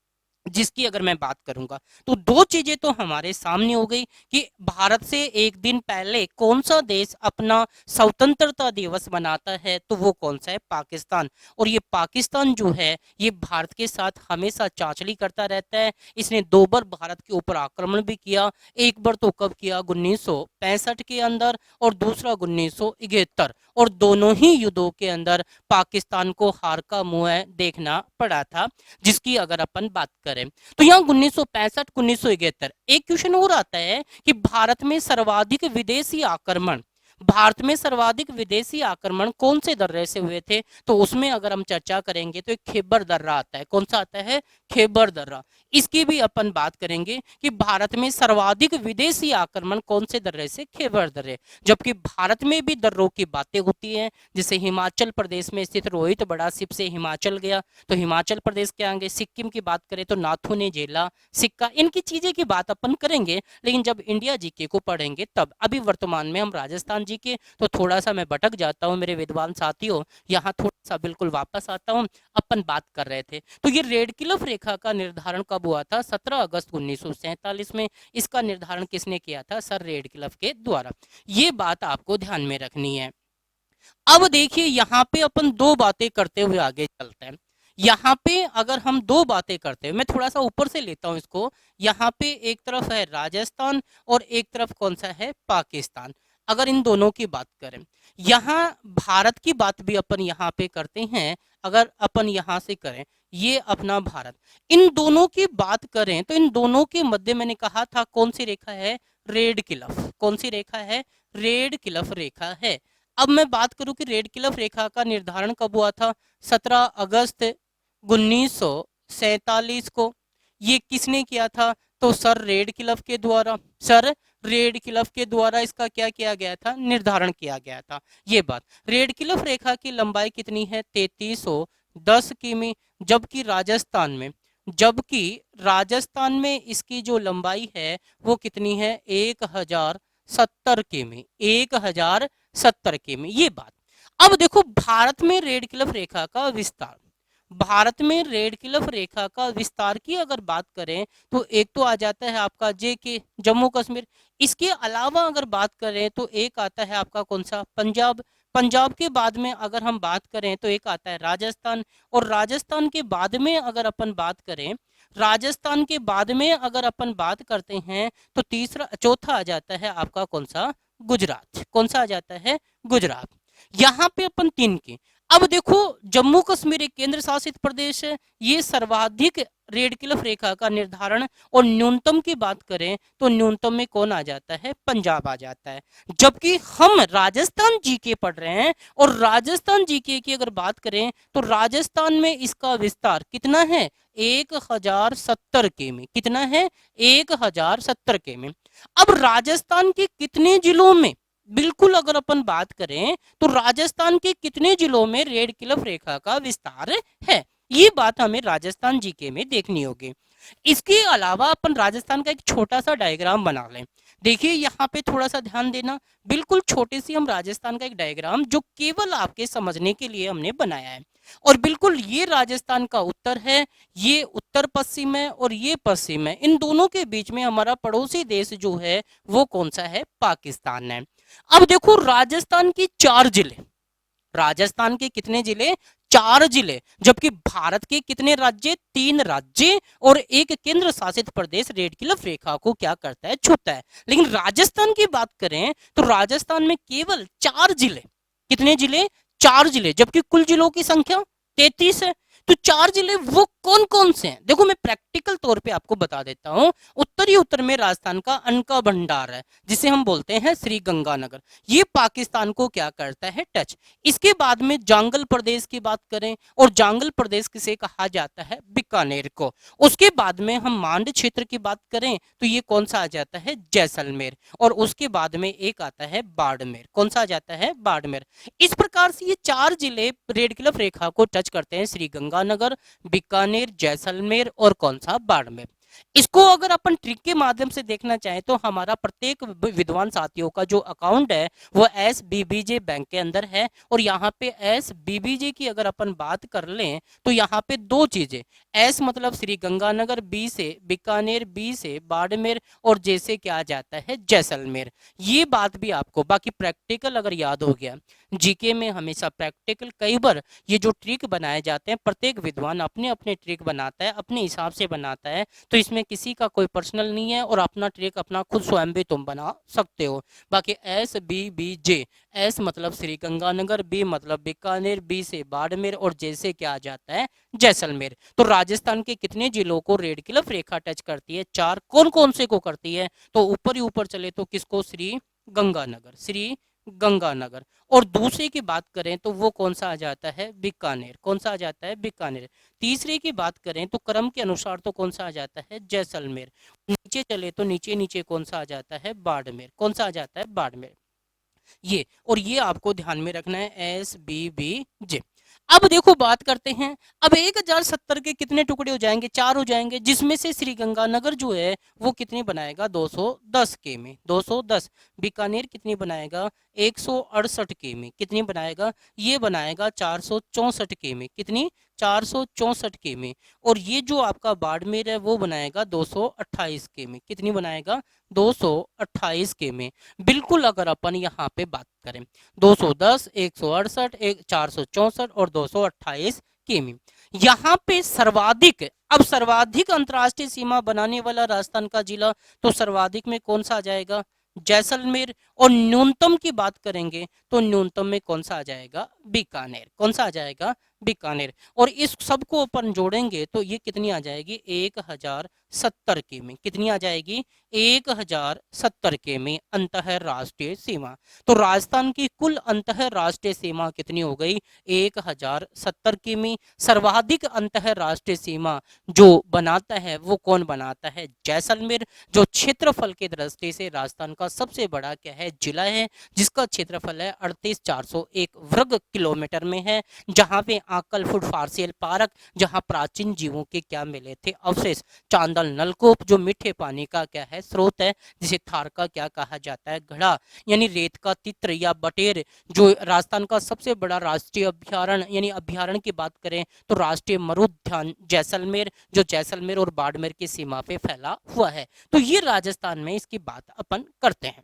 जिसकी अगर मैं बात करूंगा तो दो चीजें तो हमारे सामने हो गई कि भारत से एक दिन पहले कौन सा देश अपना स्वतंत्रता दिवस मनाता है, तो वो कौन सा है? पाकिस्तान। और ये पाकिस्तान जो है ये भारत के साथ हमेशा चांचली करता रहता है। इसने 2 बार भारत के ऊपर आक्रमण भी किया। एक बार तो कब किया? 1965 के अंदर, और दूसरा 1971। और दोनों ही युद्धों के अंदर पाकिस्तान को हार का मुंह देखना पड़ा था। जिसकी अगर अपन बात करें तो यहाँ 1965 1971 एक क्वेश्चन और आता है कि भारत में सर्वाधिक विदेशी आक्रमण, भारत में सर्वाधिक विदेशी आक्रमण कौन से दर्रे से हुए थे, तो उसमें अगर हम चर्चा करेंगे तो एक खैबर दर्रा आता है। कौन सा आता है? खैबर दर्रा। इसकी भी अपन बात करेंगे कि भारत में सर्वाधिक विदेशी आक्रमण कौन से दर्रे से? खैबर दर्रे। जबकि भारत में भी दर्रों की बातें होती हैं, जैसे हिमाचल प्रदेश में स्थित रोहित बड़ा शिप से हिमाचल गया, तो हिमाचल प्रदेश के आगे सिक्किम की बात करें तो नाथू ने झेला सिक्का। इनकी चीजें की बात अपन करेंगे, लेकिन जब इंडिया जीके को पढ़ेंगे तब। अभी वर्तमान में हम राजस्थान जीके, तो थोड़ा सा मैं भटक जाता हूँ मेरे विद्वान साथियों, यहाँ थोड़ा सा बिल्कुल वापस आता हूँ। अपन बात कर रहे थे तो ये रेड क्लिफ रेखा का निर्धारण कब हुआ था? 17 अगस्त 1947 में। इसका निर्धारण किसने किया था? सर रेड क्लिफ के द्वारा। ये बात आपको ध्यान में रखनी है। अब देखिए यहाँ पे अपन दो बातें करते हुए आगे चलते हैं। यहाँ पे अगर हम दो बातें करते हैं, मैं थोड़ा सा ऊपर से लेता हूँ इसको। यहाँ पे एक तरफ है राजस्थान और एक तरफ कौन सा है? पाकिस्तान। अगर इन दोनों की बात करें, यहाँ भारत की बात भी अपन यहाँ पे करते हैं। अगर अपन यहाँ से करें, ये अपना भारत, इन दोनों की बात करें तो इन दोनों के मध्य मैंने कहा था कौन सी रेखा है? Red Cliff. कौन सी रेखा है? रेड क्लिफ रेखा है। अब मैं बात करूं कि रेड क्लिफ रेखा का निर्धारण कब हुआ था? 17 अगस्त 1947 को। ये किसने किया था? तो सर रेड क्लिफ के द्वारा। सर रेड क्लिफ के द्वारा इसका क्या किया गया था? निर्धारण किया गया था। ये बात, रेड क्लिफ रेखा की लंबाई कितनी है? 3310 किमी। जबकि राजस्थान में इसकी जो लंबाई है वो कितनी है? 1070 किमी। 1070 किमी। ये बात। अब देखो भारत में रेड क्लिफ रेखा का विस्तार, भारत में रेड क्लिफ रेखा का विस्तार की अगर बात करें तो एक तो आ जाता है आपका JK जम्मू कश्मीर। इसके अलावा अगर बात करें तो एक आता है आपका कौन सा? पंजाब। पंजाब के बाद में अगर हम बात करें तो एक आता है राजस्थान। और राजस्थान के बाद में अगर अपन बात करें, राजस्थान के बाद में अगर अपन बात करते हैं तो तीसरा चौथा आ जाता है आपका कौन सा? गुजरात। कौन सा आ जाता है? गुजरात। यहाँ पे अपन तीन की। अब देखो जम्मू कश्मीर एक केंद्र शासित प्रदेश है, ये सर्वाधिक रेड क्लिफ रेखा का निर्धारण, और न्यूनतम की बात करें तो न्यूनतम में कौन आ जाता है? पंजाब आ जाता है। जबकि हम राजस्थान जीके पढ़ रहे हैं, और राजस्थान जीके की अगर बात करें तो राजस्थान में इसका विस्तार कितना है? 1070 किमी। कितना है? 1070 किमी। अब राजस्थान के कितने जिलों में, बिल्कुल अगर अपन बात करें तो राजस्थान के कितने जिलों में रेड क्लिफ रेखा का विस्तार है, ये बात हमें राजस्थान जीके में देखनी होगी। इसके अलावा अपन राजस्थान का एक छोटा सा डायग्राम बना लें। देखिए यहाँ पे थोड़ा सा ध्यान देना, बिल्कुल छोटी सी हम राजस्थान का एक डायग्राम जो केवल आपके समझने के लिए हमने बनाया है। और बिल्कुल ये राजस्थान का उत्तर है, ये उत्तर पश्चिम है और ये पश्चिम है। इन दोनों के बीच में हमारा पड़ोसी देश जो है वो कौन सा है? पाकिस्तान है। अब देखो राजस्थान की 4 जिले, राजस्थान के कितने जिले? 4 जिले। जबकि भारत के कितने राज्य? 3 राज्य और एक केंद्र शासित प्रदेश रेड क्लिफ रेखा को क्या करता है? छूता है। लेकिन राजस्थान की बात करें तो राजस्थान में केवल 4 जिले। कितने जिले? 4 जिले। जबकि कुल जिलों की संख्या 33 है। तो 4 जिले वो कौन कौन से हैं? देखो मैं प्रैक्टिकल तौर पे आपको बता देता हूं। उत्तरी उत्तर में राजस्थान का अन्न का भंडार है, जिसे हम बोलते हैं श्री गंगानगर। ये पाकिस्तान को क्या करता है? टच। इसके बाद में जांगल प्रदेश की बात करें, और जांगल प्रदेश किसे कहा जाता है? बीकानेर को। उसके बाद में हम मांड क्षेत्र की बात करें तो ये कौन सा आ जाता है? जैसलमेर। और उसके बाद में एक आता है बाड़मेर। कौन सा आ जाता है? बाड़मेर। इस प्रकार से ये 4 जिले रेड क्लिफ रेखा को टच करते हैं, श्री गंगानगर, बीकानेर, जैसलमेर और कौन सा? बाड़मेर। इसको अगर अपन ट्रिक के माध्यम से देखना चाहें तो हमारा प्रत्येक विद्वान साथियों का जो अकाउंट है वो SBBJ बैंक के अंदर है। और यहाँ पे SBBJ की अगर अपन बात कर लें तो यहाँ पे दो चीजें, S मतलब श्री गंगानगर, B से बीकानेर, B से बाड़मेर और J से क्या आ जाता है? जैसलमेर। ये बात भी आपको बाकी प्रैक्टिकल अगर याद हो गया, जीके में हमेशा प्रैक्टिकल, कई बार ये जो ट्रिक बनाए जाते हैं प्रत्येक विद्वान अपने अपने ट्रिक बनाता है, अपने हिसाब से बनाता है। तो इसमें किसी का कोई पर्सनल नहीं है और अपना ट्रिक अपना खुद स्वयं भी तुम बना सकते हो। बाकी SBBJ, S मतलब श्री गंगानगर, B मतलब बीकानेर, B से बाड़मेर और J से क्या आ जाता है? जैसलमेर। तो राजस्थान के कितने जिलों को रेड क्लिफ रेखा टच करती है? 4। कौन कौन से को करती है? तो ऊपर ही ऊपर चले तो किसको? श्री गंगानगर, श्री गंगानगर। और दूसरे की बात करें तो वो कौन सा आ जाता है? बीकानेर। कौन सा आ जाता है? बीकानेर। तीसरे की बात करें तो क्रम के अनुसार तो कौन सा आ जाता है? जैसलमेर। नीचे चले तो नीचे नीचे कौन सा आ जाता है? बाड़मेर। कौन सा आ जाता है? बाड़मेर। ये और ये आपको ध्यान में रखना है, SBBJ। अब देखो बात करते हैं, अब 1070 के कितने टुकड़े हो जाएंगे? 4 हो जाएंगे, जिसमें से श्री गंगानगर जो है वो कितनी बनाएगा? 210 के में 210। बीकानेर कितनी बनाएगा? 168 के में। कितनी बनाएगा? ये बनाएगा 464 के में। कितनी? 464 के में। और ये जो आपका बाड़मेर है वो बनाएगा 228 के में। कितनी बनाएगा? 228 के में। बिल्कुल अगर अपन यहाँ पे बात करें 210, 168, 464 और 228 किमी। यहाँ पे सर्वाधिक, अब सर्वाधिक अंतर्राष्ट्रीय सीमा बनाने वाला राजस्थान का जिला तो सर्वाधिक में कौन सा आ जाएगा? जैसलमेर। और न्यूनतम की बात करेंगे तो न्यूनतम में कौन सा आ जाएगा? बीकानेर। कौन सा आ जाएगा? बीकानेर। और इस सब को अपन जोड़ेंगे तो ये कितनी आ जाएगी? 1070 के में। कितनी आ जाएगी? 1070 के में अंतरराष्ट्रीय सीमा। तो राजस्थान की कुल अंतरराष्ट्रीय सीमा कितनी हो गई? 1070 के में। सर्वाधिक अंतरराष्ट्रीय सीमा जो बनाता है वो कौन बनाता है? जैसलमेर। जो क्षेत्रफल के दृष्टि से राजस्थान का सबसे बड़ा क्या है? जिला है, जिसका क्षेत्रफल है 38,401 वर्ग किलोमीटर में है। जहां पे आकलफुट फार्सियल पार्क, जहां प्राचीन जीवों के क्या मिले थे? अवशेष। चांदल नलकूप जो मीठे पानी का क्या है? स्रोत है, जिसे थार का क्या कहा जाता है? घड़ा। यानी रेत का तित्र या बटेर। जो राजस्थान का सबसे बड़ा राष्ट्रीय अभ्यारण्य, यानी अभ्यारण्य की बात करें तो राष्ट्रीय मरुद्यान जैसलमेर, जो जैसलमेर और बाड़मेर की सीमा पे फैला हुआ है। तो ये राजस्थान में इसकी बात अपन करते हैं।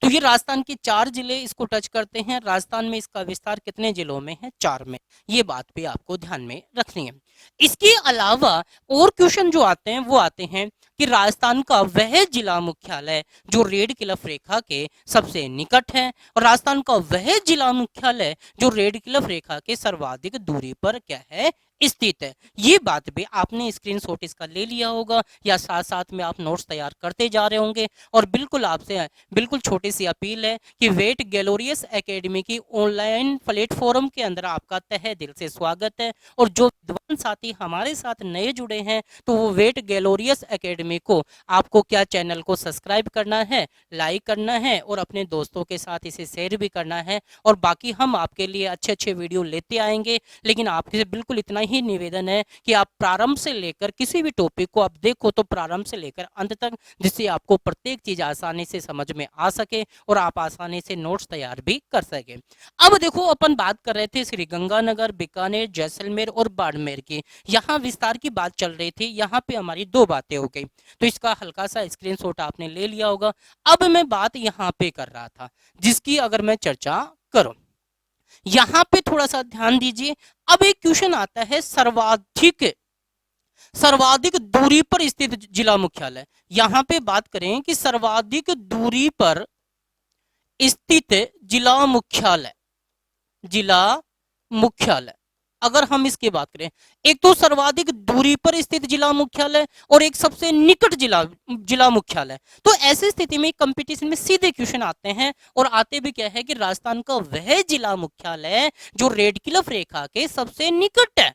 तो ये राजस्थान के 4 जिले इसको टच करते हैं। राजस्थान में इसका विस्तार कितने जिलों में है? 4 में। ये बात भी आपको ध्यान में रखनी है। इसके अलावा और क्वेश्चन जो आते हैं वो आते हैं कि राजस्थान का वह जिला मुख्यालय जो रेड क्लिफ रेखा के सबसे निकट है, और राजस्थान का वह जिला मुख्यालय जो रेड क्लिफ रेखा के सर्वाधिक दूरी पर क्या है? स्थित है। ये बात भी आपने स्क्रीनशॉट इसका ले लिया होगा या साथ साथ में आप नोट्स तैयार करते जा रहे होंगे। और बिल्कुल आपसे बिल्कुल छोटी सी अपील है कि वेट ग्लोरियस एकेडमी की ऑनलाइन प्लेटफॉर्म के अंदर आपका तहे दिल से स्वागत है। और जो विद्वान साथी हमारे साथ नए जुड़े हैं तो वो वेट ग्लोरियस एकेडमी को आपको क्या चैनल को सब्सक्राइब करना है, लाइक करना है और अपने दोस्तों के साथ इसे शेयर भी करना है। और बाकी हम आपके लिए अच्छे अच्छे वीडियो लेते आएंगे, लेकिन आपसे बिल्कुल इतना ही निवेदन है कि आप प्रारंभ से लेकर किसी भी टॉपिक को आप देखो तो प्रारंभ से लेकर अंत तक, जिससे आपको प्रत्येक चीज आसानी से समझ में आ सके और आप आसानी से नोट्स तैयार भी कर सके। अब देखो अपन बात कर रहे थे श्री गंगानगर, बीकानेर, जैसलमेर और बाड़मेर की। यहाँ विस्तार की बात चल रही थी, यहाँ पे हमारी दो बातें हो गई, तो इसका हल्का सा स्क्रीनशॉट आपने ले लिया होगा। अब मैं बात यहाँ पे कर रहा था जिसकी अगर मैं चर्चा करूं यहाँ पे थोड़ा सा ध्यान दीजिए। अब एक क्वेश्चन आता है सर्वाधिक सर्वाधिक दूरी पर स्थित जिला मुख्यालय। यहाँ पे बात करें कि सर्वाधिक दूरी पर स्थित जिला मुख्यालय, जिला मुख्यालय अगर हम इसकी बात करें, एक तो सर्वाधिक दूरी पर स्थित जिला मुख्यालय और एक सबसे निकट जिला जिला मुख्यालय। तो ऐसी स्थिति में कंपटीशन में सीधे क्वेश्चन आते हैं और आते भी क्या है कि राजस्थान का वह जिला मुख्यालय जो रेड क्लिफ रेखा के सबसे निकट है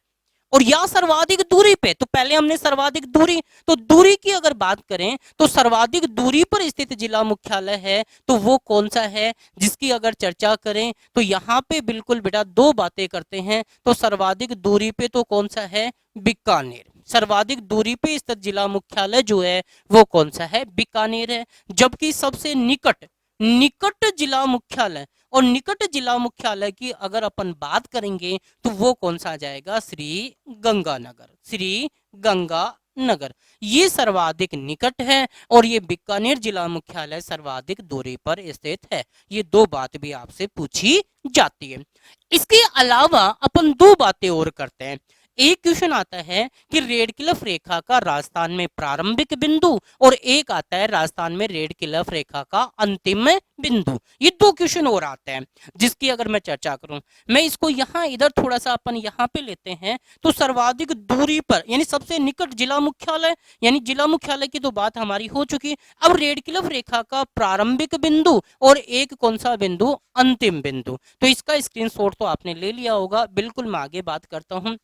और या सर्वाधिक दूरी पे। तो पहले हमने सर्वाधिक दूरी, तो दूरी की अगर बात करें तो सर्वाधिक दूरी पर स्थित जिला मुख्यालय है तो वो कौन सा है, जिसकी अगर चर्चा करें तो यहाँ पे बिल्कुल बेटा दो बातें करते हैं। तो सर्वाधिक दूरी पे तो कौन सा है, बीकानेर। सर्वाधिक दूरी पे स्थित जिला मुख्यालय जो है वो कौन सा है, बीकानेर है। जबकि सबसे निकट निकट जिला मुख्यालय, और निकट जिला मुख्यालय की अगर अपन बात करेंगे तो वो कौन सा आ जाएगा, श्री गंगानगर। श्री गंगानगर ये सर्वाधिक निकट है और ये बीकानेर जिला मुख्यालय सर्वाधिक दूरी पर स्थित है। ये दो बात भी आपसे पूछी जाती है। इसके अलावा अपन दो बातें और करते हैं। एक क्वेश्चन आता है कि रेड क्लिफ रेखा का राजस्थान में प्रारंभिक बिंदु और एक आता है राजस्थान में रेड क्लिफ रेखा का अंतिम बिंदु। ये दो क्वेश्चन और आते हैं जिसकी अगर मैं चर्चा करूं, मैं इसको यहाँ इधर थोड़ा सा अपन यहाँ पे लेते हैं। तो सर्वाधिक दूरी पर यानी सबसे निकट जिला मुख्यालय, यानी जिला मुख्यालय की तो बात हमारी हो चुकी। अब रेड क्लिफ रेखा का प्रारंभिक बिंदु और एक कौन सा बिंदु, अंतिम बिंदु। तो इसका स्क्रीनशॉट तो आपने ले लिया होगा। बिल्कुल मैं आगे बात करता हूं।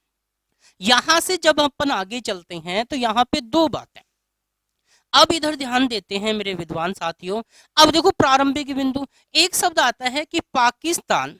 यहां से जब अपन आगे चलते हैं तो यहाँ पे दो बातें अब इधर ध्यान देते हैं मेरे विद्वान साथियों। अब देखो प्रारंभिक बिंदु, एक शब्द आता है कि पाकिस्तान।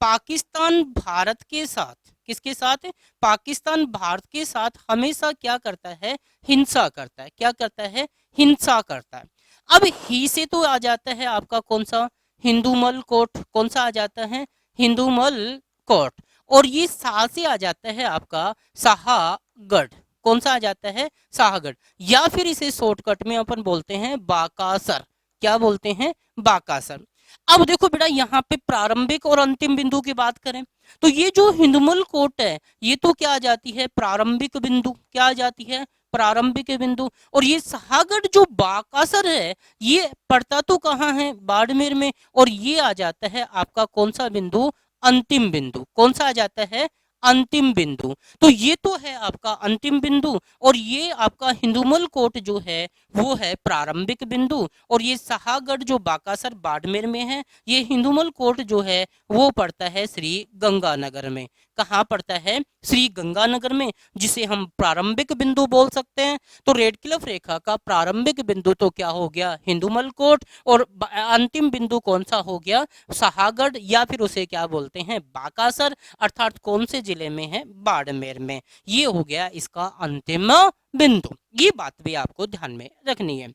पाकिस्तान भारत के साथ, किसके साथ है, पाकिस्तान भारत के साथ हमेशा क्या करता है, हिंसा करता है। क्या करता है, हिंसा करता है। अब ही से तो आ जाता है आपका कौन सा, हिंदूमल कोट। कौन सा आ जाता है, हिंदूमल कोट। और ये सा से आ जाता है आपका शाहगढ़। कौन सा आ जाता है, शाहगढ़। या फिर इसे शॉर्टकट में अपन बोलते हैं बाकासर। क्या बोलते हैं, बाकासर। अब देखो बेटा यहाँ पे प्रारंभिक और अंतिम बिंदु की बात करें तो ये जो हिंदुमल कोट है ये तो क्या आ जाती है, प्रारंभिक बिंदु। क्या आ जाती है, प्रारंभिक बिंदु। और ये शाहगढ़ जो बाकासर है ये पड़ता तो कहाँ है, बाड़मेर में। और ये आ जाता है आपका कौन सा बिंदु, अंतिम बिंदु। कौन सा आ जाता है, अंतिम बिंदु। तो ये तो है आपका अंतिम बिंदु और ये आपका हिंदुमल कोट जो है वो है प्रारंभिक बिंदु। और ये शाहगढ़ जो बाकासर बाड़मेर में है, ये हिंदुमल कोट जो है वो पड़ता है श्री गंगानगर में। कहाँ पड़ता है, श्री गंगानगर में, जिसे हम प्रारंभिक बिंदु बोल सकते हैं। तो रेड क्लिफ रेखा का प्रारंभिक बिंदु तो क्या हो गया, हिंदुमल कोट। और अंतिम बिंदु कौन सा हो गया, शाहगढ़, या फिर उसे क्या बोलते हैं, बाकासर। अर्थात कौन से जिले में है, बाड़मेर में। ये हो गया इसका अंतिम बिंदु। ये बात भी आपको ध्यान में रखनी है।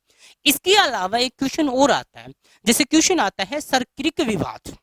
इसके अलावा एक क्वेश्चन और आता है, जैसे क्वेश्चन आता है सरक्रिक विवाद।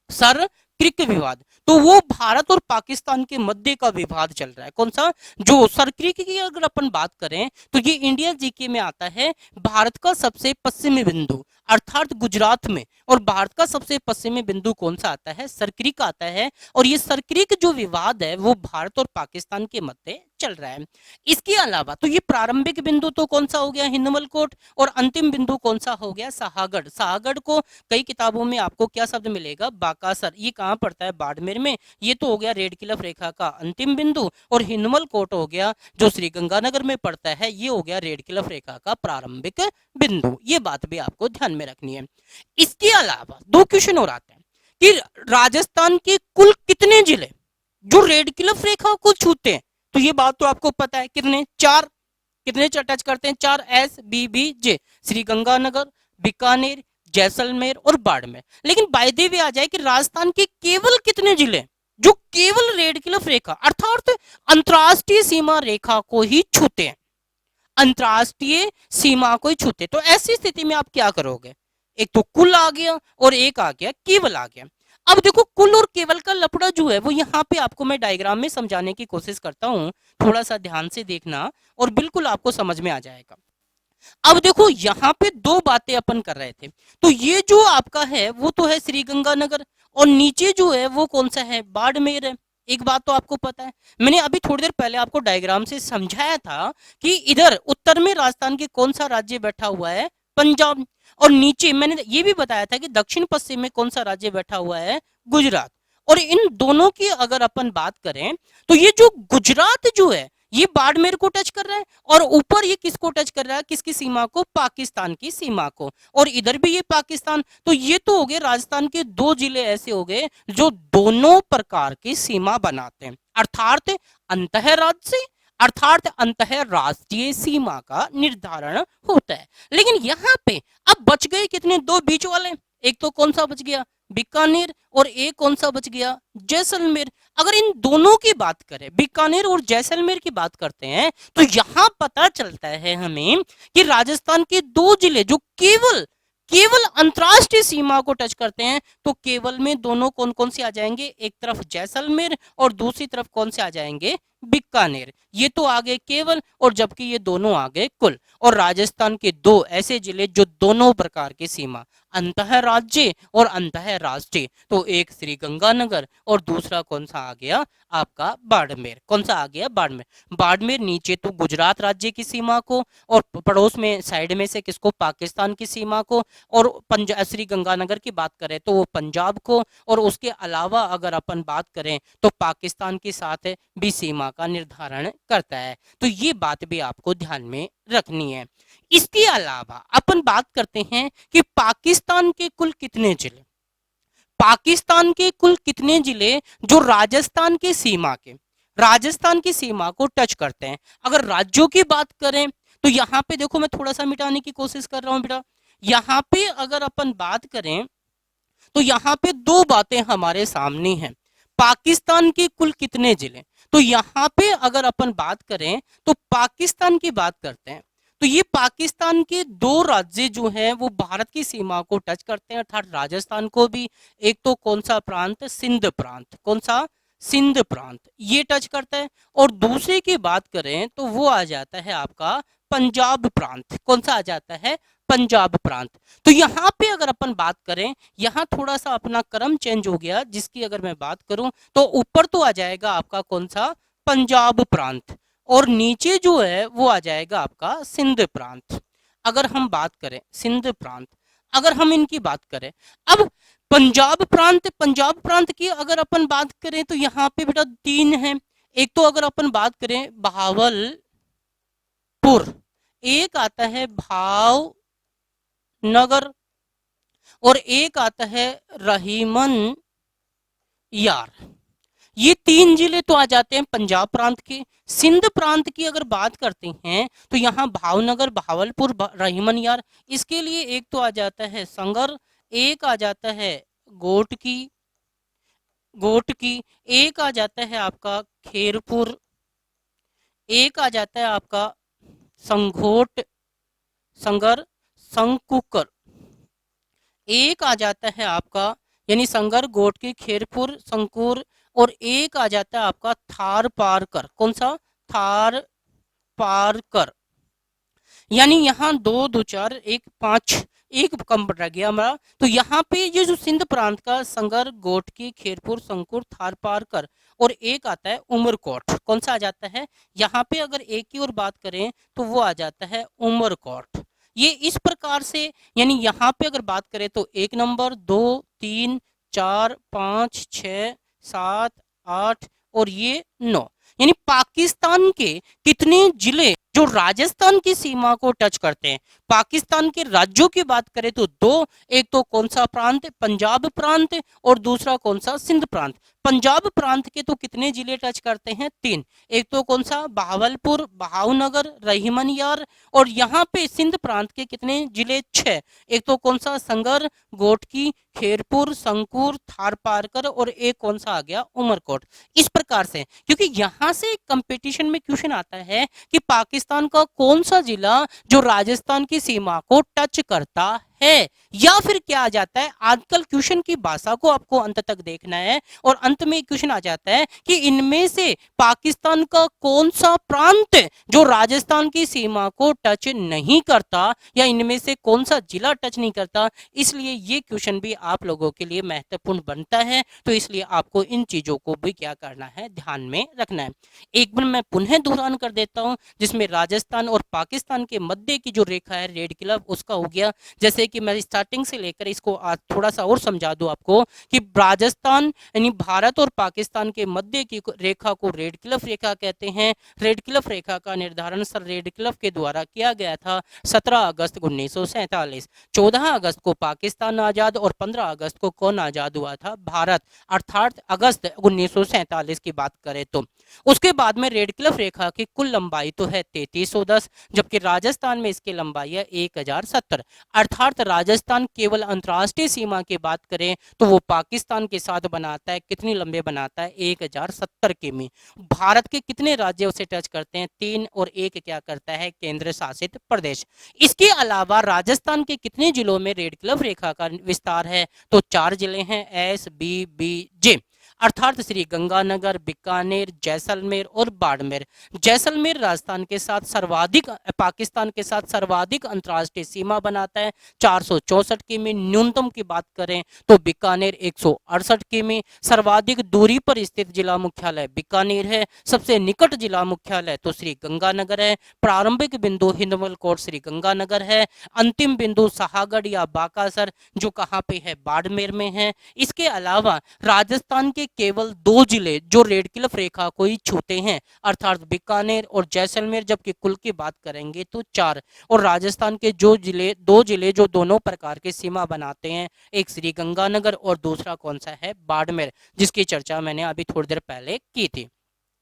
सर क्रिक विवाद, तो वो भारत और पाकिस्तान के मध्य का विवाद चल रहा है। कौन सा, जो सरक्रिक की अगर अपन बात करें तो ये इंडिया जीके में आता है भारत का सबसे पश्चिमी बिंदु अर्थात गुजरात में। और भारत का सबसे पश्चिमी बिंदु कौन सा आता है, सरक्रिक आता है। और ये सरक्रिक जो विवाद है वो भारत और पाकिस्तान के मध्य चल रहा है। इसके अलावा तो ये प्रारंभिक बिंदु तो कौन सा हो गया, हिंदुमल कोट। और अंतिम बिंदु कौन सा हो गया, शाहगढ़। शाहगढ़ को कई किताबों में आपको क्या शब्द मिलेगा, बाकासर। ये कहाँ पड़ता है, बाड़मेर में। ये तो हो गया रेड क्लिफ रेखा का अंतिम बिंदु। और हिंदुमल कोट हो गया जो श्री गंगानगर में पड़ता है, ये हो गया रेड क्लिफ रेखा का प्रारंभिक बिंदु। ये बात भी आपको ध्यान में रखनी है। इसके अलावा दो क्वेश्चन और आते हैं कि राजस्थान के कुल कितने जिले जो रेड क्लिफ रेखा को छूते हैं। तो ये बात तो आपको पता है, कितने, चार। कितने टच करते हैं, चार, S B B J, Sri Ganganagar, Bikaner, Jaisalmer और बाड़मेर। लेकिन बाय द वे आ जाए कि राजस्थान के केवल कितने जिले जो केवल रेड क्लिफ रेखा अर्थात अंतरराष्ट्रीय सीमा रेखा को ही छूते हैं, अंतरराष्ट्रीय सीमा को ही छूते। तो ऐसी स्थिति में आप क्या करोगे, एक तो कुल आ गया और एक आ गया केवल आ गया। अब देखो कुल और केवल का लफड़ा जो है वो यहाँ पे आपको मैं डायग्राम में समझाने की कोशिश करता हूँ, थोड़ा सा ध्यान से देखना और बिल्कुल आपको समझ में आ जाएगा। अब देखो यहाँ पे दो बातें अपन कर रहे थे। तो ये जो आपका है वो तो है श्री गंगानगर और नीचे जो है वो कौन सा है, बाड़मेर है। एक बात तो आपको पता है, मैंने अभी थोड़ी देर पहले आपको डायग्राम से समझाया था कि इधर उत्तर में राजस्थान के कौन सा राज्य बैठा हुआ है, पंजाब। और नीचे मैंने ये भी बताया था कि दक्षिण पश्चिम में कौन सा राज्य बैठा हुआ है, गुजरात। और इन दोनों की अगर अपन बात करें तो ये जो गुजरात जो है ये बाड़मेर को टच कर रहा है, और ऊपर ये किसको टच कर रहा है, किसकी सीमा को, पाकिस्तान की सीमा को। और इधर भी ये पाकिस्तान। तो ये तो हो गए राजस्थान के दो जिले ऐसे हो गए जो दोनों प्रकार की सीमा बनाते हैं, अर्थात अंतः राज्य अर्थात अंतः राष्ट्रीय सीमा का निर्धारण होता है। लेकिन यहाँ पे अब बच गए कितने, दो बीच वाले। एक तो कौन सा बच गया, बीकानेर, और एक कौन सा बच गया, जैसलमेर। अगर इन दोनों की बात करें, बीकानेर और जैसलमेर की बात करते हैं, तो यहां पता चलता है हमें कि राजस्थान के दो जिले जो केवल केवल अंतरराष्ट्रीय सीमा को टच करते हैं, तो केवल में दोनों कौन कौन से आ जाएंगे, एक तरफ जैसलमेर और दूसरी तरफ कौन से आ जाएंगे, बीकानेर। ये तो आ गए केवल, और जबकि ये दोनों आ गए कुल। और राजस्थान के दो ऐसे जिले जो दोनों प्रकार की सीमा, अंतः राज्य और अंतः राष्ट्रीय, तो एक श्री गंगानगर और दूसरा कौन सा आ गया आपका, बाड़मेर। कौन सा आ गया, बाड़मेर। बाड़मेर नीचे तो गुजरात राज्य की सीमा को, और पड़ोस में साइड में से किसको, पाकिस्तान की सीमा को। और पंजाब, श्री गंगानगर की बात करें तो वो पंजाब को, और उसके अलावा अगर अपन बात करें तो पाकिस्तान के साथ भी सीमा का निर्धारण करता है। तो ये बात भी आपको ध्यान में रखनी है। इसके अलावा अपन बात करते हैं कि पाकिस्तान के कुल कितने जिले, पाकिस्तान के कुल कितने जिले जो राजस्थान की सीमा को टच करते हैं। अगर राज्यों की बात करें तो यहाँ पे देखो, मैं थोड़ा सा मिटाने की कोशिश कर रहा हूं बेटा। यहाँ पे अगर अपन बात करें तो यहाँ पे दो बातें हमारे सामने हैं, पाकिस्तान के कुल कितने जिले। तो यहाँ पे अगर अपन बात करें तो पाकिस्तान की बात करते हैं, तो ये पाकिस्तान के दो राज्य जो हैं वो भारत की सीमा को टच करते हैं, अर्थात राजस्थान को भी। एक तो कौन सा प्रांत, सिंध प्रांत। कौन सा, सिंध प्रांत, ये टच करता है। और दूसरे की बात करें तो वो आ जाता है आपका पंजाब प्रांत। कौन सा आ जाता है, पंजाब प्रांत। तो यहाँ पे अगर अपन बात करें, यहाँ थोड़ा सा अपना क्रम चेंज हो गया, जिसकी अगर मैं बात करूं तो ऊपर तो आ जाएगा आपका कौन सा, पंजाब प्रांत, और नीचे जो है वो आ जाएगा आपका सिंध प्रांत। अगर हम बात करें सिंध प्रांत, अगर हम इनकी बात करें, अब पंजाब प्रांत की अगर अपन बात करें तो यहाँ पे बेटा तीन है। एक तो अगर अपन बात करें बहावलपुर, एक आता है भावनगर, और एक आता है रहीमन यार। ये तीन जिले तो आ जाते हैं पंजाब प्रांत के। सिंध प्रांत की अगर बात करते हैं तो यहाँ भावनगर, भावलपुर, रहीमन यार। इसके लिए एक तो आ जाता है संगर, एक आ जाता है गोटकी, एक आ जाता है आपका खेरपुर, एक आ जाता है आपका संघोट, संगर, संकुकर, एक आ जाता है आपका यानी संगर, गोटकी, खेरपुर, संकुर, और एक आ जाता है आपका थार पारकर। कौन सा, थार पारकर। यानी यहाँ दो दो चार एक पांच, एक कम रह गया हमारा। तो यहाँ पे ये जो सिंध प्रांत का संगर, गोटकी, खेरपुर, संकुर, थार पारकर, और एक आता है उमरकोट। कौन सा आ जाता है, यहाँ पे अगर एक की और बात करें तो वो आ जाता है उमरकोट। ये इस प्रकार से, यानी यहाँ पे अगर बात करें तो 1 नंबर, 2, 3, 4, 5, 6, 7, 8 और ये 9, यानी पाकिस्तान के कितने जिले जो राजस्थान की सीमा को टच करते हैं। पाकिस्तान के राज्यों की बात करें तो दो, एक तो कौन सा प्रांत, पंजाब प्रांत, और दूसरा कौन सा, सिंध प्रांत। पंजाब प्रांत के तो कितने जिले टच करते हैं, 3। एक तो कौन सा, बहावलपुर, भावनगर, रहीमन यार, और यहाँ पे सिंध प्रांत के कितने जिले, 6। एक तो कौन सा, संगर, गोटकी, खेरपुर, संकुर, थार पारकर, और एक कौन सा आ गया, उमरकोट। इस प्रकार से, क्योंकि यहाँ से कंपटीशन में क्वेश्चन आता है कि पाकिस्तान का कौन सा जिला जो राजस्थान की सीमा को टच करता है, या फिर क्या आ जाता है, आजकल क्वेश्चन की भाषा को आपको अंत तक देखना है, और अंत में क्वेश्चन आ जाता है कि इनमें से पाकिस्तान का कौन सा प्रांत जो राजस्थान की सीमा को टच नहीं करता, या इनमें से कौन सा जिला टच नहीं करता। इसलिए ये क्वेश्चन भी आप लोगों के लिए महत्वपूर्ण बनता है, तो इसलिए आपको इन चीजों को भी क्या करना है, ध्यान में रखना है। एक बार मैं पुनः दोहरान कर देता हूं, जिसमें राजस्थान और पाकिस्तान के मध्य की जो रेखा है रेड क्लिफ, उसका हो गया। जैसे कि मैं स्टार्टिंग से लेकर इसको आज थोड़ा सा और समझा दूं आपको कि राजस्थान यानी भारत और पाकिस्तान के मध्य की रेखा को रेड क्लिफ रेखा कहते हैं। रेड क्लिफ रेखा का निर्धारण सर रेड क्लिफ के द्वारा किया गया था 17 अगस्त 1947। 14 अगस्त को पाकिस्तान आजाद और 15 अगस्त को कौन आजाद हुआ था, भारत, अर्थात अगस्त 1947 की बात करें तो। उसके बाद में रेड क्लिफ रेखा की कुल लंबाई तो है 3310, जबकि राजस्थान में इसकी लंबाई है 1070। अर्थात राजस्थान केवल अंतर्राष्ट्रीय सीमा की बात करें तो वो पाकिस्तान के साथ बनाता है, कितनी लंबे बनाता है, 1070 किमी। भारत के कितने राज्य उसे टच करते हैं, 3, और 1 क्या करता है, केंद्र शासित प्रदेश। इसके अलावा राजस्थान के कितने जिलों में रेड क्लिफ रेखा का विस्तार है, तो 4 जिले हैं, SBBJ, अर्थात श्री गंगानगर, बीकानेर, जैसलमेर और बाड़मेर। जैसलमेर राजस्थान के साथ सर्वाधिक, पाकिस्तान के साथ सर्वाधिक अंतर्राष्ट्रीय सीमा बनाता है, 464 किमी। न्यूनतम की बात करें तो बीकानेर 168 किमी। सर्वाधिक दूरी पर स्थित जिला मुख्यालय बीकानेर है। सबसे निकट जिला मुख्यालय तो श्री गंगानगर है। प्रारंभिक बिंदु हिंदवल कोट श्री गंगानगर है। अंतिम बिंदु सहागढ़ या बाकासर जो कहाँ पे है, बाड़मेर में है। इसके अलावा राजस्थान के केवल 2 जिले जो रेड क्लिफ रेखा को ही छूते हैं, अर्थात बीकानेर और जैसलमेर, जबकि कुल की बात करेंगे तो 4। और राजस्थान के जो जिले, 2 जिले जो दोनों प्रकार के सीमा बनाते हैं, एक श्री गंगानगर और दूसरा कौन सा है, बाड़मेर, जिसकी चर्चा मैंने अभी थोड़ी देर पहले की थी।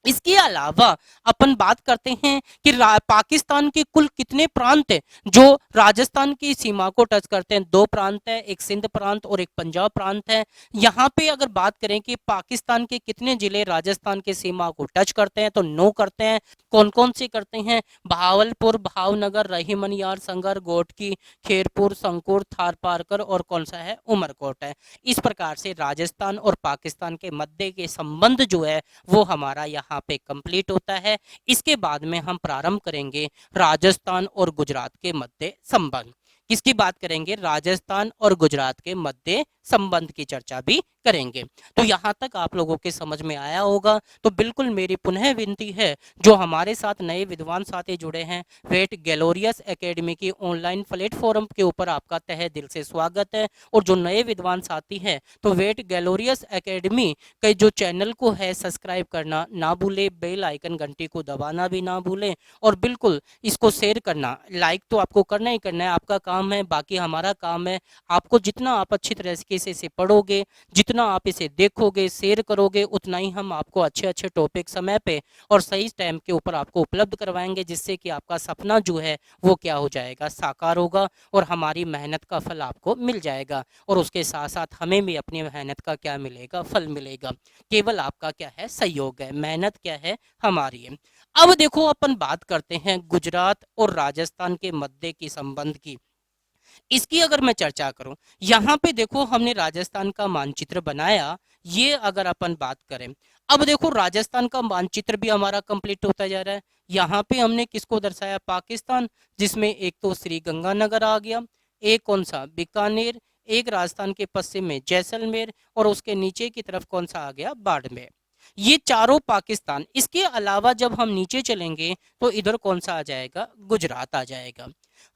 इसके अलावा अपन बात करते हैं कि पाकिस्तान के कुल कितने प्रांत हैं जो राजस्थान की सीमा को टच करते हैं। 2 प्रांत है, एक सिंध प्रांत और एक पंजाब प्रांत है। यहाँ पे अगर बात करें कि पाकिस्तान के कितने जिले राजस्थान की सीमा को टच करते हैं, तो 9 करते हैं। कौन कौन से करते हैं, बहावलपुर, भावनगर, रहीमनियार, संगर, गोटकी, खेरपुर, संकुर, थारपारकर और कौन सा है, उमरकोट है। इस प्रकार से राजस्थान और पाकिस्तान के मध्य के संबंध जो है वो हमारा यहाँ पे कंप्लीट होता है। इसके बाद में हम प्रारंभ करेंगे राजस्थान और गुजरात के मध्य संबंध। किसकी बात करेंगे, राजस्थान और गुजरात के मध्य संबंध की चर्चा भी करेंगे। तो यहाँ तक आप लोगों के समझ में आया होगा। तो बिल्कुल मेरी पुनः विनती है, जो हमारे साथ नए विद्वान साथी जुड़े हैं, वेट ग्लोरियस एकेडमी की ऑनलाइन प्लेटफॉर्म के ऊपर आपका तहे दिल से स्वागत है। और जो नए विद्वान साथी हैं, तो वेट ग्लोरियस एकेडमी के जो चैनल को है सब्सक्राइब करना ना भूले, बेल आइकन घंटी को दबाना भी ना भूलें, और बिल्कुल इसको शेयर करना। लाइक तो आपको करना ही करना है, आपका काम है, बाकी हमारा काम है आपको जितना आप अच्छी तरीके से इसे पढ़ोगे, जितना आप इसे देखोगे, शेयर करोगे, उतना ही हम आपको अच्छे अच्छे टॉपिक समय पे और सही टाइम के ऊपर आपको उपलब्ध करवाएंगे, जिससे कि आपका सपना जो है वो क्या हो जाएगा, साकार होगा, और हमारी मेहनत का फल आपको मिल जाएगा। और उसके साथ साथ हमें भी अपनी मेहनत का क्या मिलेगा, फल मिलेगा। केवल आपका क्या है, सहयोग है, मेहनत क्या है, हमारी है। अब देखो अपन बात करते हैं गुजरात और राजस्थान के मध्य की संबंध की। इसकी अगर मैं चर्चा करूं, यहाँ पे देखो हमने राजस्थान का मानचित्र बनाया। ये अगर अपन बात करें, अब देखो राजस्थान का मानचित्र भी हमारा कंप्लीट होता जा रहा है। यहाँ पे हमने किसको दर्शाया, पाकिस्तान, जिसमें एक तो श्री गंगानगर आ गया, एक कौन सा, बीकानेर, एक राजस्थान के पश्चिम में जैसलमेर, और उसके नीचे की तरफ कौन सा आ गया, बाड़मेर। ये चारों पाकिस्तान। इसके अलावा जब हम नीचे चलेंगे तो इधर कौन सा आ जाएगा, गुजरात आ जाएगा।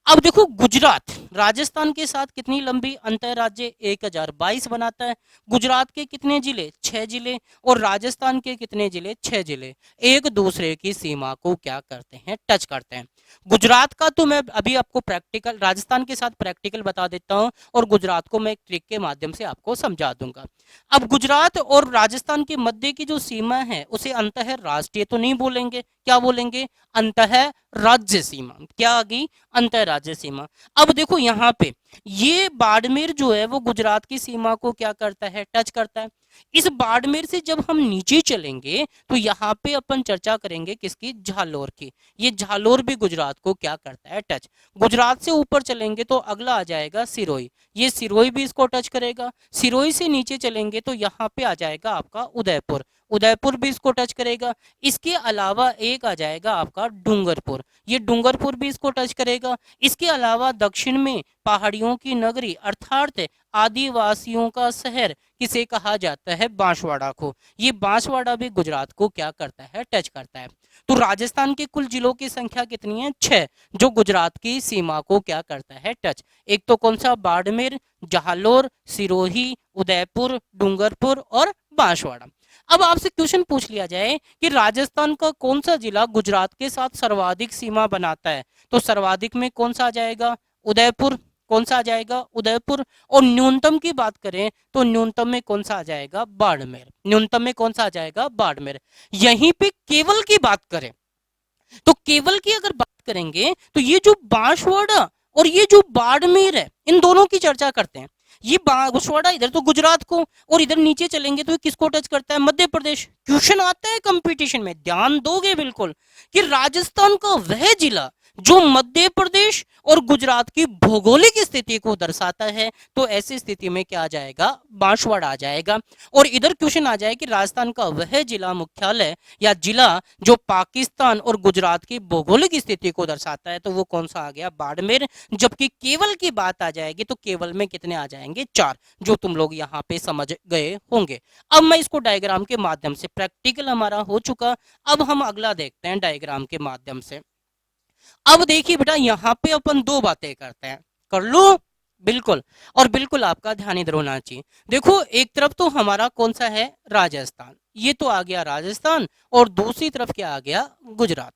अब देखो गुजरात राजस्थान के साथ कितनी लंबी अंतर राज्य 1022 बनाता है। गुजरात के कितने जिले, 6 जिले, और राजस्थान के कितने जिले, 6 जिले, एक दूसरे की सीमा को क्या करते हैं, टच करते हैं। गुजरात का तो मैं अभी आपको प्रैक्टिकल, राजस्थान के साथ प्रैक्टिकल बता देता हूं, और गुजरात को मैं एक ट्रिक के माध्यम से आपको समझा दूंगा। अब गुजरात और राजस्थान के मध्य की जो सीमा है उसे अंतः राष्ट्रीय तो नहीं बोलेंगे, क्या बोलेंगे, अंतः राज्य सीमा। क्या आ गई, अंतर राज्य सीमा। अब देखो यहाँ पे ये बाड़मेर जो है वो गुजरात की सीमा को क्या करता है, टच करता है। इस बाड़मेर से जब हम नीचे चलेंगे तो यहाँ पे अपन चर्चा करेंगे किसकी, झालोर की। ये झालोर भी गुजरात को क्या करता है, टच। गुजरात से ऊपर चलेंगे तो अगला आ जाएगा सिरोही, ये सिरोही भी इसको टच करेगा। सिरोही से नीचे चलेंगे तो यहाँ पे आ जाएगा आपका उदयपुर, उदयपुर भी इसको टच करेगा। इसके अलावा एक आ जाएगा आपका डूंगरपुर, ये डूंगरपुर भी इसको टच करेगा। इसके अलावा दक्षिण में पहाड़ियों की नगरी अर्थात आदिवासियों का शहर किसे कहा जाता है, बांसवाड़ा को। ये बांसवाड़ा भी गुजरात को क्या करता है, टच करता है। तो राजस्थान के कुल जिलों की संख्या कितनी है, 6, जो गुजरात की सीमा को क्या करता है, टच। एक तो कौन सा, बाड़मेर, जालोर, सिरोही, उदयपुर, डूंगरपुर और बांसवाड़ा। अब आपसे क्वेश्चन पूछ लिया जाए कि राजस्थान का कौन सा जिला गुजरात के साथ सर्वाधिक सीमा बनाता है, तो सर्वाधिक में कौन सा आ जाएगा, उदयपुर। कौन सा आ जाएगा, उदयपुर। और न्यूनतम की बात करें तो न्यूनतम में कौन सा आ जाएगा, बाड़मेर। न्यूनतम में कौन सा आ जाएगा, बाड़मेर। यहीं पे केवल की बात करें तो केवल की अगर बात करेंगे तो ये जो बांसवाड़ा और ये जो बाड़मेर है, इन दोनों की चर्चा करते हैं। ये बांसवाड़ा इधर तो गुजरात को, और इधर नीचे चलेंगे तो किसको टच करता है, मध्य प्रदेश। क्वेश्चन आता है कंपटीशन में, ध्यान दोगे बिल्कुल, कि राजस्थान का वह जिला जो मध्य प्रदेश और गुजरात की भौगोलिक स्थिति को दर्शाता है, तो ऐसी स्थिति में क्या आ जाएगा, बांसवाड़ा आ जाएगा। और इधर क्वेश्चन आ जाए कि राजस्थान का वह जिला मुख्यालय या जिला जो पाकिस्तान और गुजरात की भौगोलिक स्थिति को दर्शाता है, तो वो कौन सा आ गया, बाड़मेर। जबकि केवल की बात आ जाएगी तो केवल में कितने आ जाएंगे, 4, जो तुम लोग यहाँ पे समझ गए होंगे। अब मैं इसको डायग्राम के माध्यम से, प्रैक्टिकल हमारा हो चुका, अब हम अगला देखते हैं डायग्राम के माध्यम से। अब देखिए बेटा, यहाँ पे अपन 2 बातें करते हैं, कर लो बिल्कुल, और बिल्कुल आपका ध्यान इधर होना चाहिए। देखो, एक तरफ तो हमारा कौन सा है, राजस्थान, ये तो आ गया राजस्थान, और दूसरी तरफ क्या आ गया, गुजरात।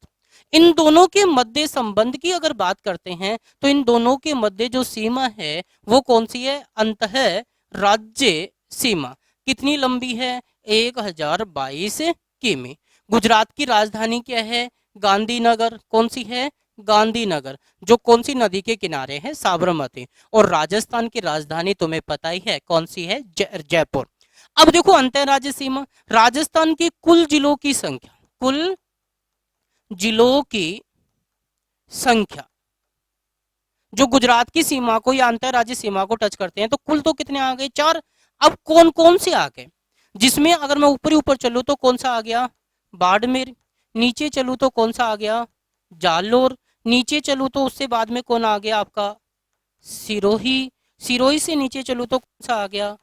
इन दोनों के मध्य संबंध की अगर बात करते हैं तो इन दोनों के मध्य जो सीमा है वो कौन सी है, अंतः राज्य सीमा। कितनी लंबी है, 1022 किमी। गुजरात की राजधानी क्या है, गांधीनगर। कौन सी है, गांधीनगर, जो कौन सी नदी के किनारे है, साबरमती। और राजस्थान की राजधानी तुम्हें पता ही है कौन सी है, जयपुर। अब देखो, अंतरराज्य सीमा, राजस्थान के कुल जिलों की संख्या, कुल जिलों की संख्या जो गुजरात की सीमा को या अंतरराज्य सीमा को टच करते हैं, तो कुल तो कितने आ गए, 4। अब कौन कौन से आ गए, जिसमें अगर मैं ऊपर ही ऊपर चलूं तो कौन सा आ गया, बाड़मेर। नीचे चलूं तो कौन सा आ गया, जालोर। नीचे चलूं तो उससे बाद में कौन आ गया आपका, सिरोही। सिरोही से नीचे चलूं तो कौन सा आ गया,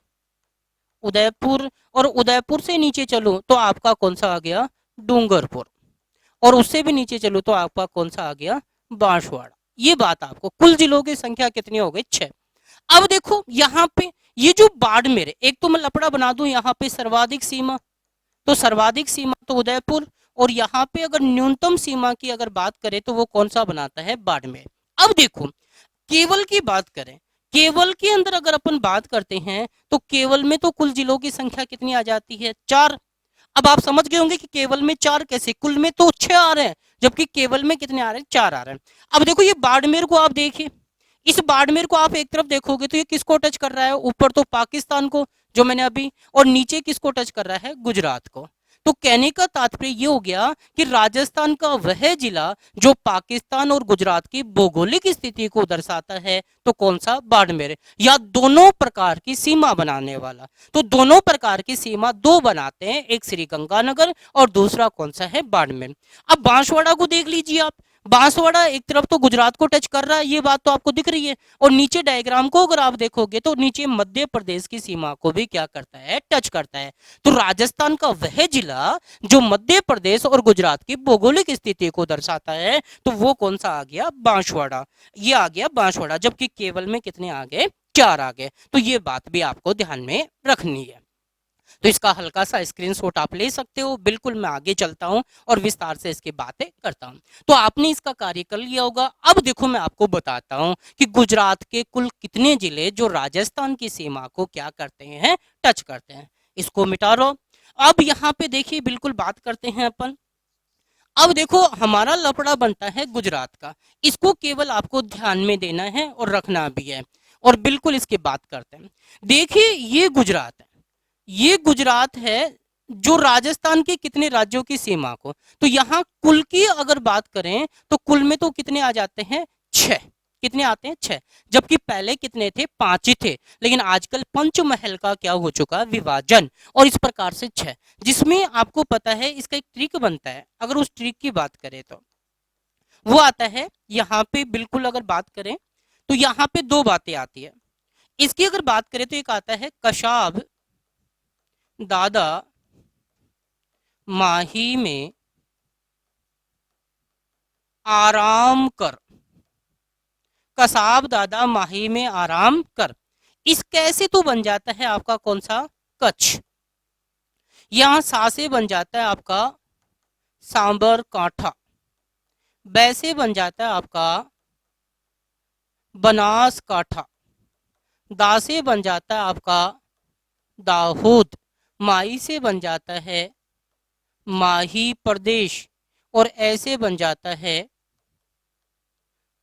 उदयपुर। और उदयपुर से नीचे चलूं तो आपका कौन सा आ गया, डूंगरपुर। और उससे भी नीचे चलूं तो आपका कौन सा आ गया, बांसवाड़ा। ये बात आपको, कुल जिलों की संख्या कितनी हो गई, 6। अब देखो यहाँ पे ये जो बाड़मेर, एक तो मैं लपड़ा बना दूं, यहाँ पे सर्वाधिक सीमा, तो सर्वाधिक सीमा तो उदयपुर। और यहाँ पे अगर न्यूनतम सीमा की अगर बात करें तो वो कौन सा बनाता है, बाड़मेर। अब देखो, केवल की बात करें, केवल के अंदर अगर अपन बात करते हैं तो केवल में तो कुल जिलों की संख्या कितनी आ जाती है, 4। अब आप समझ गए होंगे कि केवल में 4 कैसे, कुल में तो 6 आ रहे हैं, जबकि केवल में कितने आ रहे हैं, 4 आ रहे हैं। अब देखो, ये बाड़मेर को आप देखिए, इस बाड़मेर को आप एक तरफ देखोगे तो ये किसको टच कर रहा है, ऊपर तो पाकिस्तान को, जो मैंने अभी, और नीचे किसको टच कर रहा है, गुजरात को। तो कहने का तात्पर्य ये हो गया कि राजस्थान का वह जिला जो पाकिस्तान और गुजरात की भौगोलिक स्थिति को दर्शाता है, तो कौन सा, बाड़मेर। या दोनों प्रकार की सीमा बनाने वाला, तो दोनों प्रकार की सीमा 2 बनाते हैं, एक श्री गंगानगर और दूसरा कौन सा है, बाड़मेर। अब बांसवाड़ा को देख लीजिए आप, बांसवाड़ा एक तरफ तो गुजरात को टच कर रहा है, ये बात तो आपको दिख रही है। और नीचे डायग्राम को अगर आप देखोगे तो नीचे मध्य प्रदेश की सीमा को भी क्या करता है, टच करता है। तो राजस्थान का वह जिला जो मध्य प्रदेश और गुजरात की भौगोलिक स्थिति को दर्शाता है, तो वो कौन सा आ गया, बांसवाड़ा। ये आ गया बांसवाड़ा, जबकि केवल में कितने आ गए, 4 आ गए। तो ये बात भी आपको ध्यान में रखनी है। तो इसका हल्का सा स्क्रीनशॉट आप ले सकते हो। बिल्कुल मैं आगे चलता हूं और विस्तार से इसकी बातें करता हूं। तो आपने इसका कार्य कर लिया होगा। अब देखो, मैं आपको बताता हूं कि गुजरात के कुल कितने जिले जो राजस्थान की सीमा को क्या करते हैं, टच करते हैं। इसको मिटा लो। अब यहाँ पे देखिए, बिल्कुल बात करते हैं अपन। अब देखो, हमारा लफड़ा बनता है गुजरात का, इसको केवल आपको ध्यान में देना है और रखना भी है, और बिल्कुल इसकी बात करते हैं। देखिए, ये गुजरात है, ये गुजरात है जो राजस्थान के कितने राज्यों की सीमा को, तो यहाँ कुल की अगर बात करें तो कुल में तो कितने आ जाते हैं, छह। कितने आते हैं, छह। जबकि पहले कितने थे, पांच ही थे। लेकिन आजकल पंचमहल का क्या हो चुका है, विभाजन, और इस प्रकार से छह। जिसमें आपको पता है इसका एक ट्रिक बनता है, अगर उस ट्रिक की बात करें तो वो आता है यहाँ पे, बिल्कुल अगर बात करें तो यहाँ पे दो बातें आती है। इसकी अगर बात करें तो एक आता है कशाब दादा माही में आराम कर। कसाब दादा माही में आराम कर, इस कैसे तो बन जाता है आपका कौन सा, कच्छ। यहां सा से बन जाता है आपका सांबर कांठा, वैसे बन जाता है आपका बनास काठा, दा से बन जाता है आपका दाहोद, माई से बन जाता है माही प्रदेश, और ऐसे बन जाता है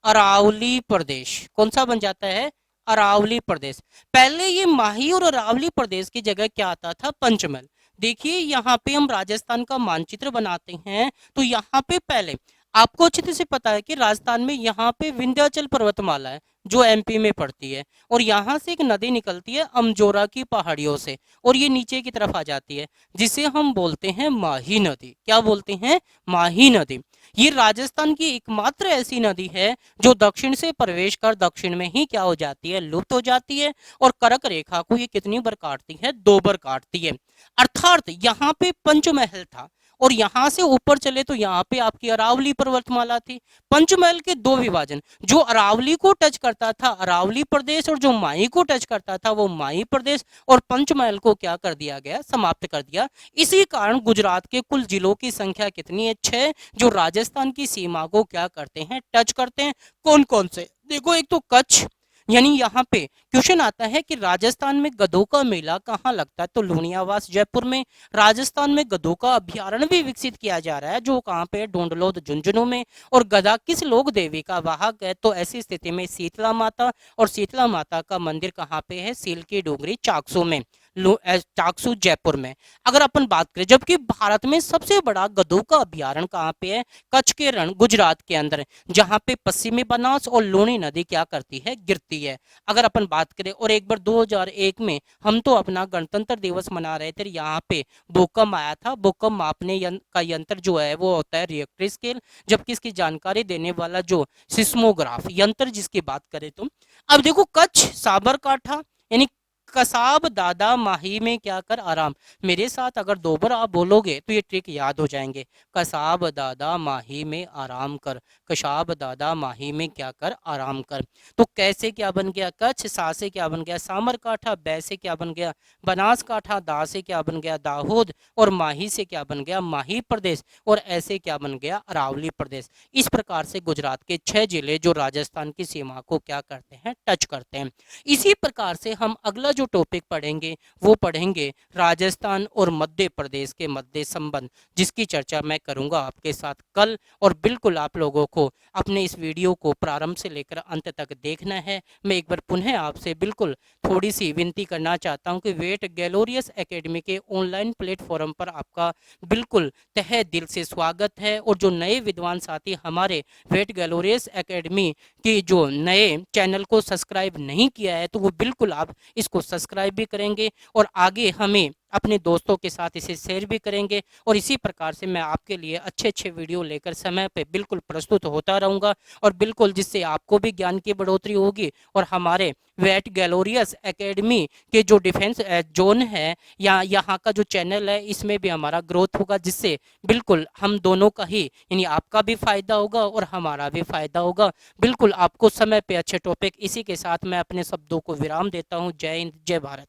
अरावली प्रदेश। कौन सा बन जाता है, अरावली प्रदेश। पहले ये माही और अरावली प्रदेश की जगह क्या आता था, पंचमहल। देखिए यहाँ पे हम राजस्थान का मानचित्र बनाते हैं तो यहाँ पे पहले आपको अच्छे तरह से पता है कि राजस्थान में यहाँ पे विंध्याचल पर्वतमाला है जो एमपी में पड़ती है, और यहाँ से एक नदी निकलती है अमजोरा की पहाड़ियों से, और ये नीचे की तरफ आ जाती है, जिसे हम बोलते हैं माही नदी। क्या बोलते हैं, माही नदी। ये राजस्थान की एकमात्र ऐसी नदी है जो दक्षिण से प्रवेश कर दक्षिण में ही क्या हो जाती है, लुप्त हो जाती है, और कर्क रेखा को ये कितनी बार काटती है, दो बार काटती है। अर्थात यहाँ पे पंचमहल था, और यहाँ से ऊपर चले तो यहाँ पे आपकी अरावली पर्वतमाला थी। पंचमहल के दो विभाजन, जो अरावली को टच करता था अरावली प्रदेश, और जो माई को टच करता था वो माई प्रदेश, और पंचमहल को क्या कर दिया गया, समाप्त कर दिया। इसी कारण गुजरात के कुल जिलों की संख्या कितनी है, छह, जो राजस्थान की सीमा को क्या करते हैं, टच करते हैं। कौन कौन से, देखो एक तो कच्छ, यानी यहाँ पे क्वेश्चन आता है कि राजस्थान में गधों का मेला कहाँ लगता है, तो लुनियावास जयपुर में। राजस्थान में गधों का अभ्यारण्य भी विकसित किया जा रहा है जो कहाँ पे, ढूंढलोद झुंझुनू में। और गधा किस लोक देवी का वाहक है, तो ऐसी स्थिति में शीतला माता, और शीतला माता का मंदिर कहाँ पे है, सील की डोंगरी चाकसू में, चाकसू जयपुर में। अगर अपन बात करें, जबकि भारत में सबसे बड़ा गधों का अभ्यारण्य कहाँ पे है, कच्छ के रण गुजरात के अंदर है, जहाँ पे पश्चिमी बनास और लूणी नदी क्या करती है, गिरती है। अगर अपन बात करें, और एक बार 2001 में हम तो अपना गणतंत्र दिवस मना रहे थे, यहाँ पे भूकंप आया था। भूकंप मापने का यंत्र जो है वो होता है रिएक्टर स्केल, जबकि इसकी जानकारी देने वाला जो सिस्मोग्राफ यंत्र जिसकी बात करें तो। अब देखो कच्छ साबरकाठा, यानी कसाब दादा माही में क्या कर आराम, मेरे साथ अगर दो बार आप बोलोगे तो ये ट्रिक याद हो जाएंगे। कसाब दादा माही में आराम कर, कसाब दादा माही में क्या कर, आराम कर। तो कैसे क्या बन गया, कच्छ, सा से क्या बन गया, सामरकाठा, बै से क्या बन गया, बनासकाठा, दा से क्या बन गया, दाहोद, और माही से क्या बन गया, माही प्रदेश, और ऐसे क्या बन गया, अरावली प्रदेश। इस प्रकार से गुजरात के छह जिले जो राजस्थान की सीमा को क्या करते हैं, टच करते हैं। इसी प्रकार से हम अगला जो टॉपिक पढ़ेंगे वो पढ़ेंगे राजस्थान और मध्य प्रदेश के मध्य संबंध, जिसकी चर्चा मैं करूंगा आपके साथ कल। और बिल्कुल आप लोगों को अपने इस वीडियो को प्रारंभ से लेकर अंत तक देखना है। मैं एक बार पुनः आपसे बिल्कुल थोड़ी सी विनती करना चाहता हूं कि वेट गैलोरियस एकेडमी के ऑनलाइन प्लेटफॉर्म पर आपका बिल्कुल तहे दिल से स्वागत है। और जो नए विद्वान साथी हमारे वेट गैलोरियस एकेडमी के जो नए चैनल को सब्सक्राइब नहीं किया है, तो वो बिल्कुल आप इसको सब्सक्राइब भी करेंगे, और आगे हमें अपने दोस्तों के साथ इसे शेयर भी करेंगे। और इसी प्रकार से मैं आपके लिए अच्छे अच्छे वीडियो लेकर समय पे बिल्कुल प्रस्तुत होता रहूँगा, और बिल्कुल जिससे आपको भी ज्ञान की बढ़ोतरी होगी, और हमारे वेट गैलोरियस एकेडमी के जो डिफेंस जोन है या यहाँ का जो चैनल है, इसमें भी हमारा ग्रोथ होगा, जिससे बिल्कुल हम दोनों का ही, यानी आपका भी फायदा होगा और हमारा भी फायदा होगा। बिल्कुल आपको समय पे अच्छे टॉपिक, इसी के साथ मैं अपने शब्दों को विराम देता हूँ। जय हिंद, जय भारत।